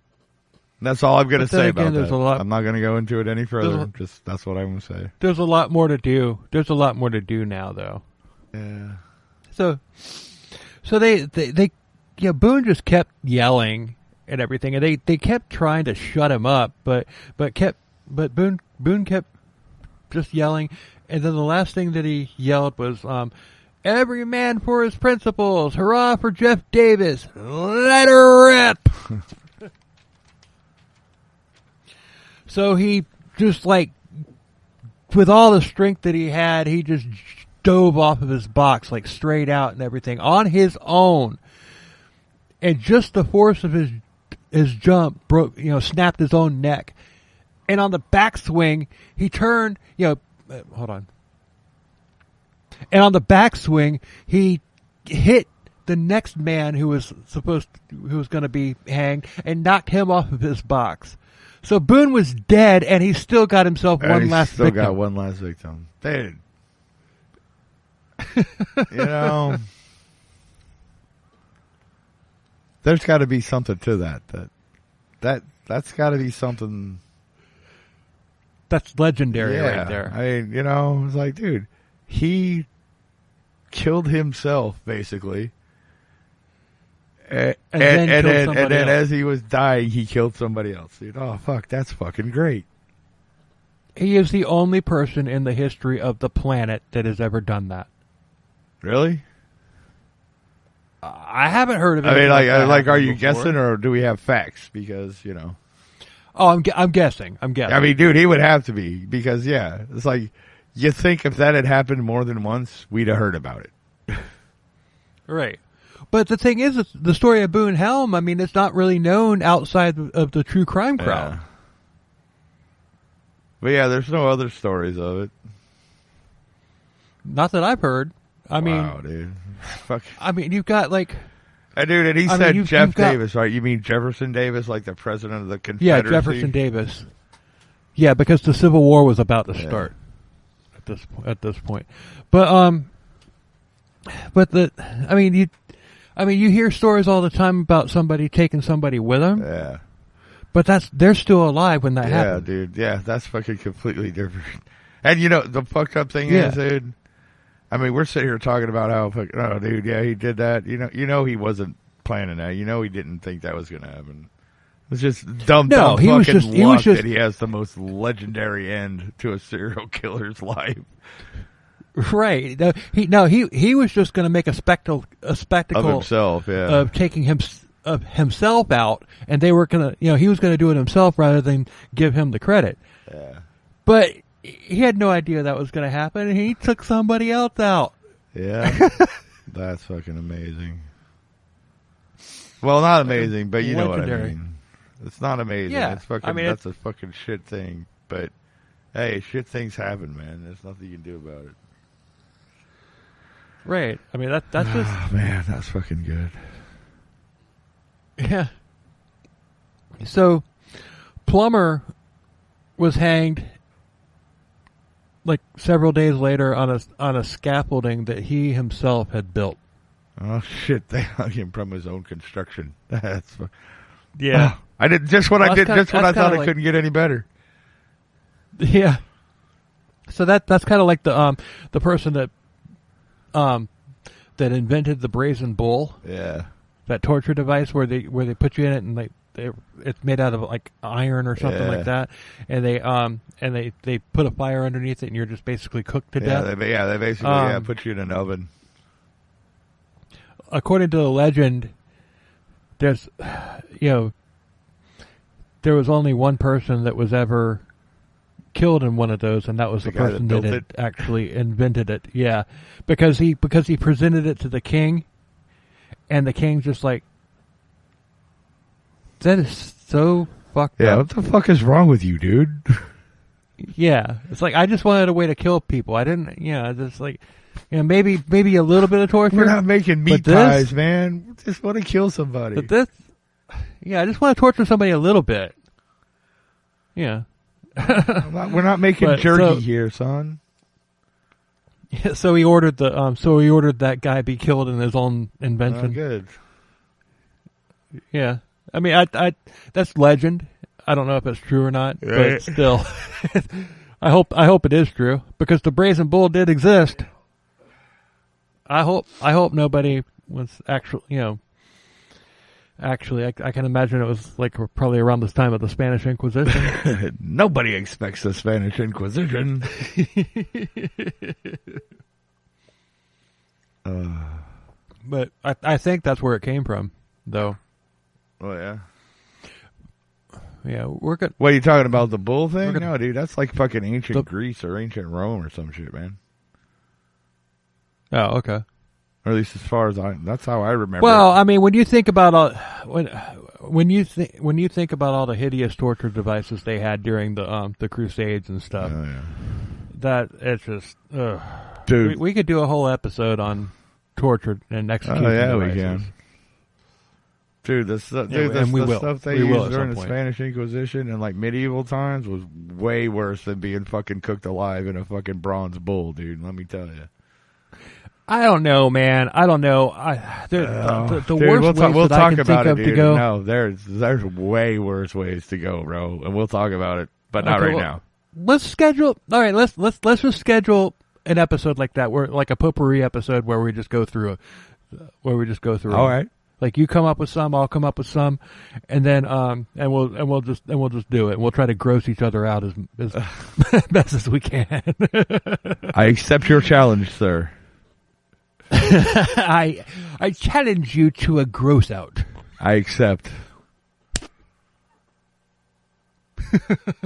That's all I'm going to say about that. I'm not going to go into it any further. Just that's what I'm going to say. There's a lot more to do. There's a lot more to do now, though. Yeah. So they Boone just kept yelling and everything, and they kept trying to shut him up, but Boone kept just yelling, and then the last thing that he yelled was, "Every man for his principles! Hurrah for Jeff Davis! Let her rip!" So he just with all the strength that he had, he just dove off of his box, like straight out and everything, on his own. And just the force of his jump snapped his own neck. And on the backswing, he turned, hold on. And on the backswing, he hit the next man who was going to be hanged and knocked him off of his box. So Boone was dead, and he still got himself one last victim. Still got one last victim. Dude. There's got to be something to that. That's got to be something. That's legendary right there. I mean, it's like, dude, he killed himself, basically. And then as he was dying, he killed somebody else. Dude, oh, fuck, that's fucking great. He is the only person in the history of the planet that has ever done that. Really? I haven't heard of it. I mean, are you guessing, or do we have facts? Because, Oh, I'm guessing. I mean, dude, he would have to be, because, it's like, you think if that had happened more than once, we'd have heard about it. Right. But the thing is, the story of Boone Helm, I mean, it's not really known outside of the true crime crowd. Yeah. But yeah, there's no other stories of it. Not that I've heard. Wow, dude. Fuck. I mean, you've got like... dude, and he said Jeff Davis, right? You mean Jefferson Davis, like the president of the Confederacy? Yeah, Jefferson Davis. Yeah, because the Civil War was about to start at this point. But you hear stories all the time about somebody taking somebody with them. Yeah. But they're still alive when that happened. Yeah, dude. Yeah, that's fucking completely different. And the fucked up thing is, dude, I mean, we're sitting here talking about how, oh, dude, yeah, he did that. He wasn't planning that. He didn't think that was going to happen. It was just dumb luck that he has the most legendary end to a serial killer's life. Right. He was just going to make a spectacle of himself, of taking himself out, and they were going to, he was going to do it himself rather than give him the credit. Yeah. But he had no idea that was going to happen, and he took somebody else out. Yeah. That's fucking amazing. Well, not amazing, but you know what I mean. It's not amazing. Yeah. It's fucking, that's a fucking shit thing. But, hey, shit things happen, man. There's nothing you can do about it. Right. I mean, that's just... Oh, man, that's fucking good. Yeah. So, Plummer was hanged like several days later on a scaffolding that he himself had built. Oh shit! They hung him from his own construction. That's yeah. Oh, I did just what I did. Just when I thought it couldn't get any better. Yeah. So that's kind of like the person that invented the brazen bull. Yeah. That torture device where they put you in it and it's made out of like iron or something like that, and they put a fire underneath it and you're just basically cooked to death. They basically put you in an oven. According to the legend, there was only one person that was ever killed in one of those, and that was the person that had actually invented it. Yeah, because he presented it to the king, and the king's just like, that is so fucked up. Yeah, what the fuck is wrong with you, dude? Yeah, it's like, I just wanted a way to kill people. I didn't, just like, maybe a little bit of torture. We're not making meat pies, man. We just want to kill somebody. But this, I just want to torture somebody a little bit. Yeah. We're not making jerky here, son. Yeah, so he ordered that guy be killed in his own invention. Oh, good. Yeah. I mean, I that's legend. I don't know if it's true or not, but still, I hope it is true, because the brazen bull did exist. I hope nobody was actually, I can imagine it was like probably around this time of the Spanish Inquisition. Nobody expects the Spanish Inquisition. But I think that's where it came from, though. Oh, yeah. Yeah, we're good. What are you talking about? The bull thing? No, dude, that's like fucking ancient Greece or ancient Rome or some shit, man. Oh, okay. Or at least as far as that's how I remember. Well, I mean, when you think about when you think about all the hideous torture devices they had during the Crusades and stuff, that it's just, dude, we could do a whole episode on torture and execution. Oh yeah, devices. We can. Dude, the stuff they used during the Spanish Inquisition and like medieval times was way worse than being fucking cooked alive in a fucking bronze bull, dude. Let me tell you. I don't know, man. I don't know. The worst ways that I can think of to go. No, there's way worse ways to go, bro. And we'll talk about it, but not right now. Let's schedule. All right, let's just schedule an episode like that, where like a potpourri episode where we just go through. All right. Like you come up with some, I'll come up with some, and then and we'll just do it. And we'll try to gross each other out as best as we can. I accept your challenge, sir. I challenge you to a gross out. I accept.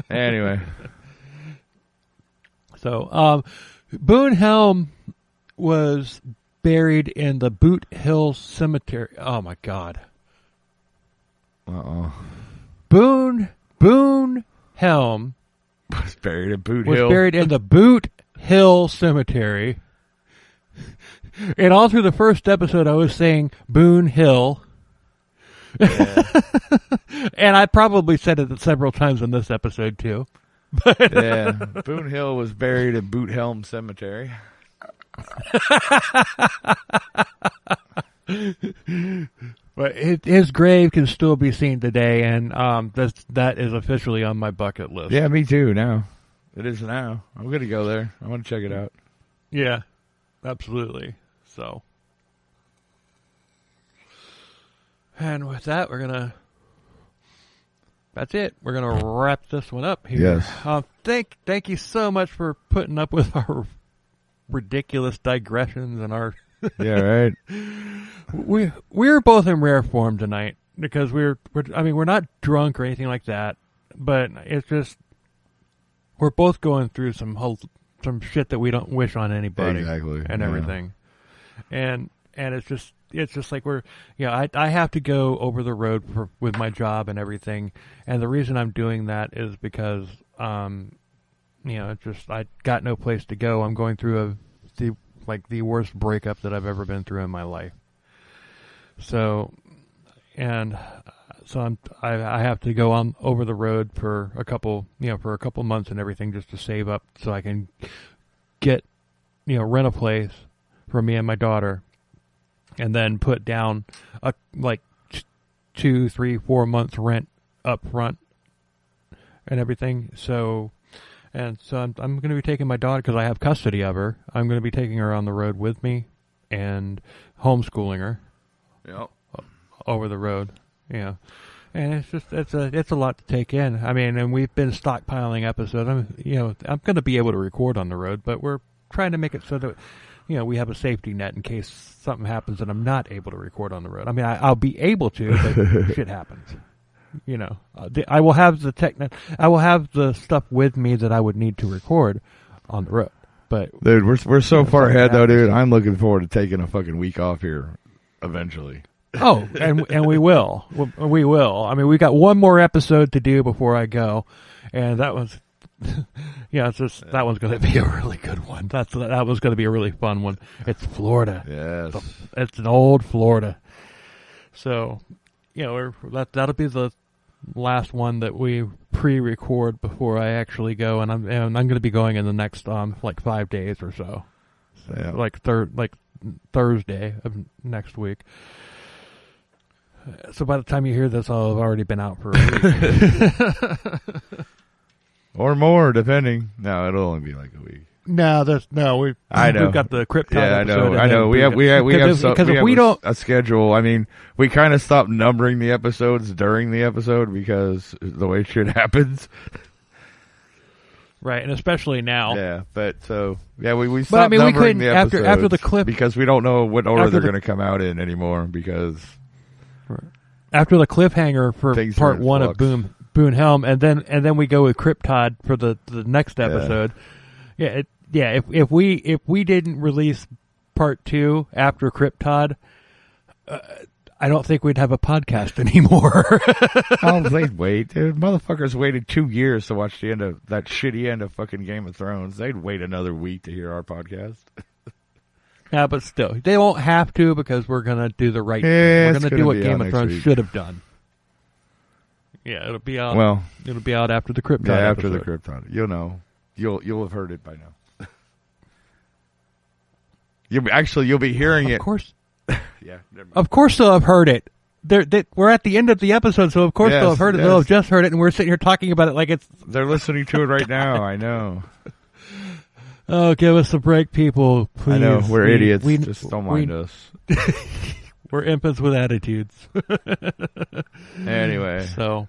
Anyway. So, Boone Helm was buried in the Boot Hill Cemetery. Oh my God. Boone Helm was buried in Boot Hill. Was buried in the Boot Hill Cemetery. And all through the first episode, I was saying Boone Hill. Yeah. And I probably said it several times in this episode, too. But yeah, Boone Hill was buried in Boot Helm Cemetery. But his grave can still be seen today, and that is officially on my bucket list. Yeah, me too, now. It is now. I'm going to go there. I want to check it out. Yeah, absolutely. So, and with that, that's it. We're gonna wrap this one up here. Yes. Thank you so much for putting up with our ridiculous digressions and our. Yeah, right. We're both in rare form tonight because we're not drunk or anything like that, but it's just we're both going through some shit that we don't wish on anybody. Exactly. And everything. And it's just like I have to go over the road with my job and everything, and the reason I'm doing that is because it's just I got no place to go. I'm going through the worst breakup that I've ever been through in my life. So I have to go on over the road for a couple months and everything just to save up so I can get rent a place for me and my daughter, and then put down 2, 3, 4 months rent up front and everything. So I'm going to be taking my daughter, because I have custody of her. I'm going to be taking her on the road with me and homeschooling her. Yep. Over the road. Yeah. And it's a lot to take in. I mean, and we've been stockpiling episodes. I'm going to be able to record on the road, but we're trying to make it so that we have a safety net in case something happens and I'm not able to record on the road. I mean, I'll be able to, but shit happens. I will have the stuff with me that I would need to record on the road. But dude, we're so far ahead though, dude. I'm looking forward to taking a fucking week off here eventually. Oh, and we will. We will. I mean, we got one more episode to do before I go, and that was that one's going to be a really good one. That was going to be a really fun one. It's Florida. Yes. It's an old Florida. So, that'll be the last one that we pre-record before I actually go, and I'm going to be going in the next 5 days or so. Yeah. Like Thursday of next week. So by the time you hear this, I'll have already been out for a week. Or more, depending. No, it'll only be like a week. I know. We've got the CrypTodd episode. I know. We have a schedule. I mean, we kind of stopped numbering the episodes during the episode because the way shit happens. Right, and especially now. Yeah, we stopped numbering the episodes after the clip, because we don't know what order they're going to come out in anymore, because after the cliffhanger for part 1 of Boone Boone Helm, and then we go with CrypTodd for the next episode. If we didn't release part 2 after CrypTodd, I don't think we'd have a podcast anymore. Oh, they'd wait, dude. Motherfuckers waited 2 years to watch the end of that shitty end of fucking Game of Thrones. They'd wait another week to hear our podcast. Yeah, but still, they won't have to because we're gonna do the right thing. We're gonna do what Game of Thrones should have done. Yeah, it'll be out. Well, it'll be out after the CrypTodd. Yeah, after episode. the CrypTodd. You'll know. You'll have heard it by now. You'll be hearing it. Of course. Yeah. Of course they'll have heard it. We're at the end of the episode, so of course they'll have heard it. They'll have just heard it, and we're sitting here talking about it like it's... They're listening to it right now, I know. Oh, give us a break, people, please. I know, we're idiots. Just don't mind us. We're infants with attitudes. Anyway. So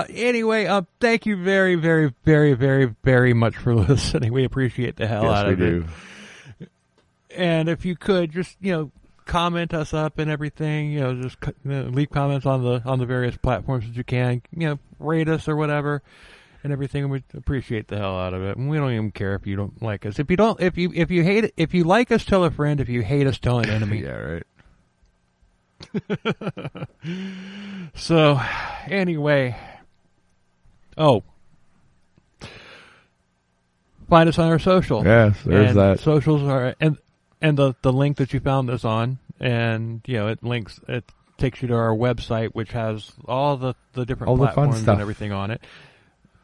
anyway, thank you very, very, very, very, very much for listening. We appreciate the hell out of it. Yes, we do. And if you could just, comment us up and everything, just leave comments on the various platforms that you can, rate us or whatever and everything. We appreciate the hell out of it. And we don't even care if you don't like us. If you hate it, if you like us, tell a friend. If you hate us, tell an enemy. Yeah, right. So, anyway. Oh. Find us on our social. Yes, there's that. Socials are, and the link that you found us on, and it takes you to our website, which has all the different platforms and everything on it.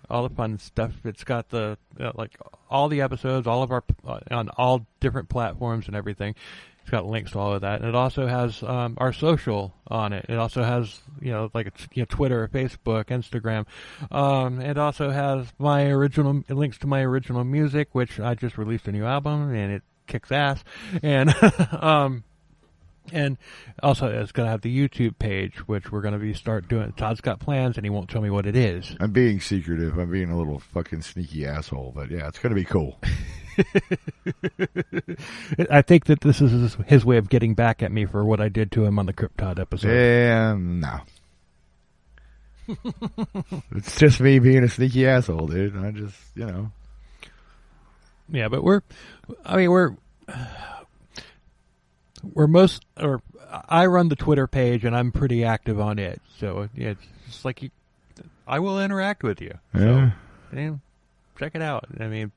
All the fun stuff. It's got the all the episodes, all of our on all different platforms and everything. It's got links to all of that, and it also has our social on it. It also has Twitter, Facebook, Instagram. It also has links to my original music, which I just released a new album, and it kicks ass. And and also it's going to have the YouTube page, which we're going to start doing. Todd's got plans, and he won't tell me what it is. I'm being secretive. I'm being a little fucking sneaky asshole, but yeah, it's going to be cool. I think that this is his way of getting back at me for what I did to him on the CrypTodd episode. No. It's just me being a sneaky asshole, dude. I just, Yeah, but I run the Twitter page, and I'm pretty active on it. So it's just like I will interact with you. Yeah. So, check it out. I mean,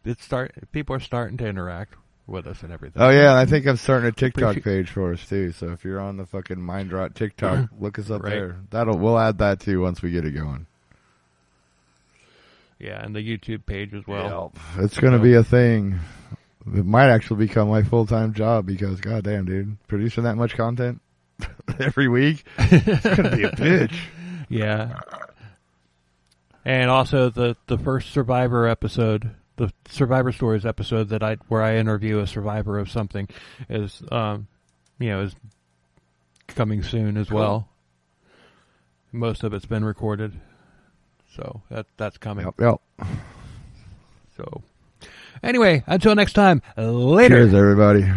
people are starting to interact with us and everything. Oh yeah, I think I'm starting a TikTok page for us too. So if you're on the fucking Mindrot TikTok, look us up there. We'll add that too once we get it going. Yeah, and the YouTube page as well. Yeah, it's going to be a thing. It might actually become my full-time job because, goddamn, dude, producing that much content every week, it's going to be a bitch. Yeah. And also the first Survivor episode, the Survivor Stories episode where I interview a survivor of something is coming soon as well. Most of it's been recorded. So that's coming. Yep. So anyway, until next time, later. Cheers, everybody.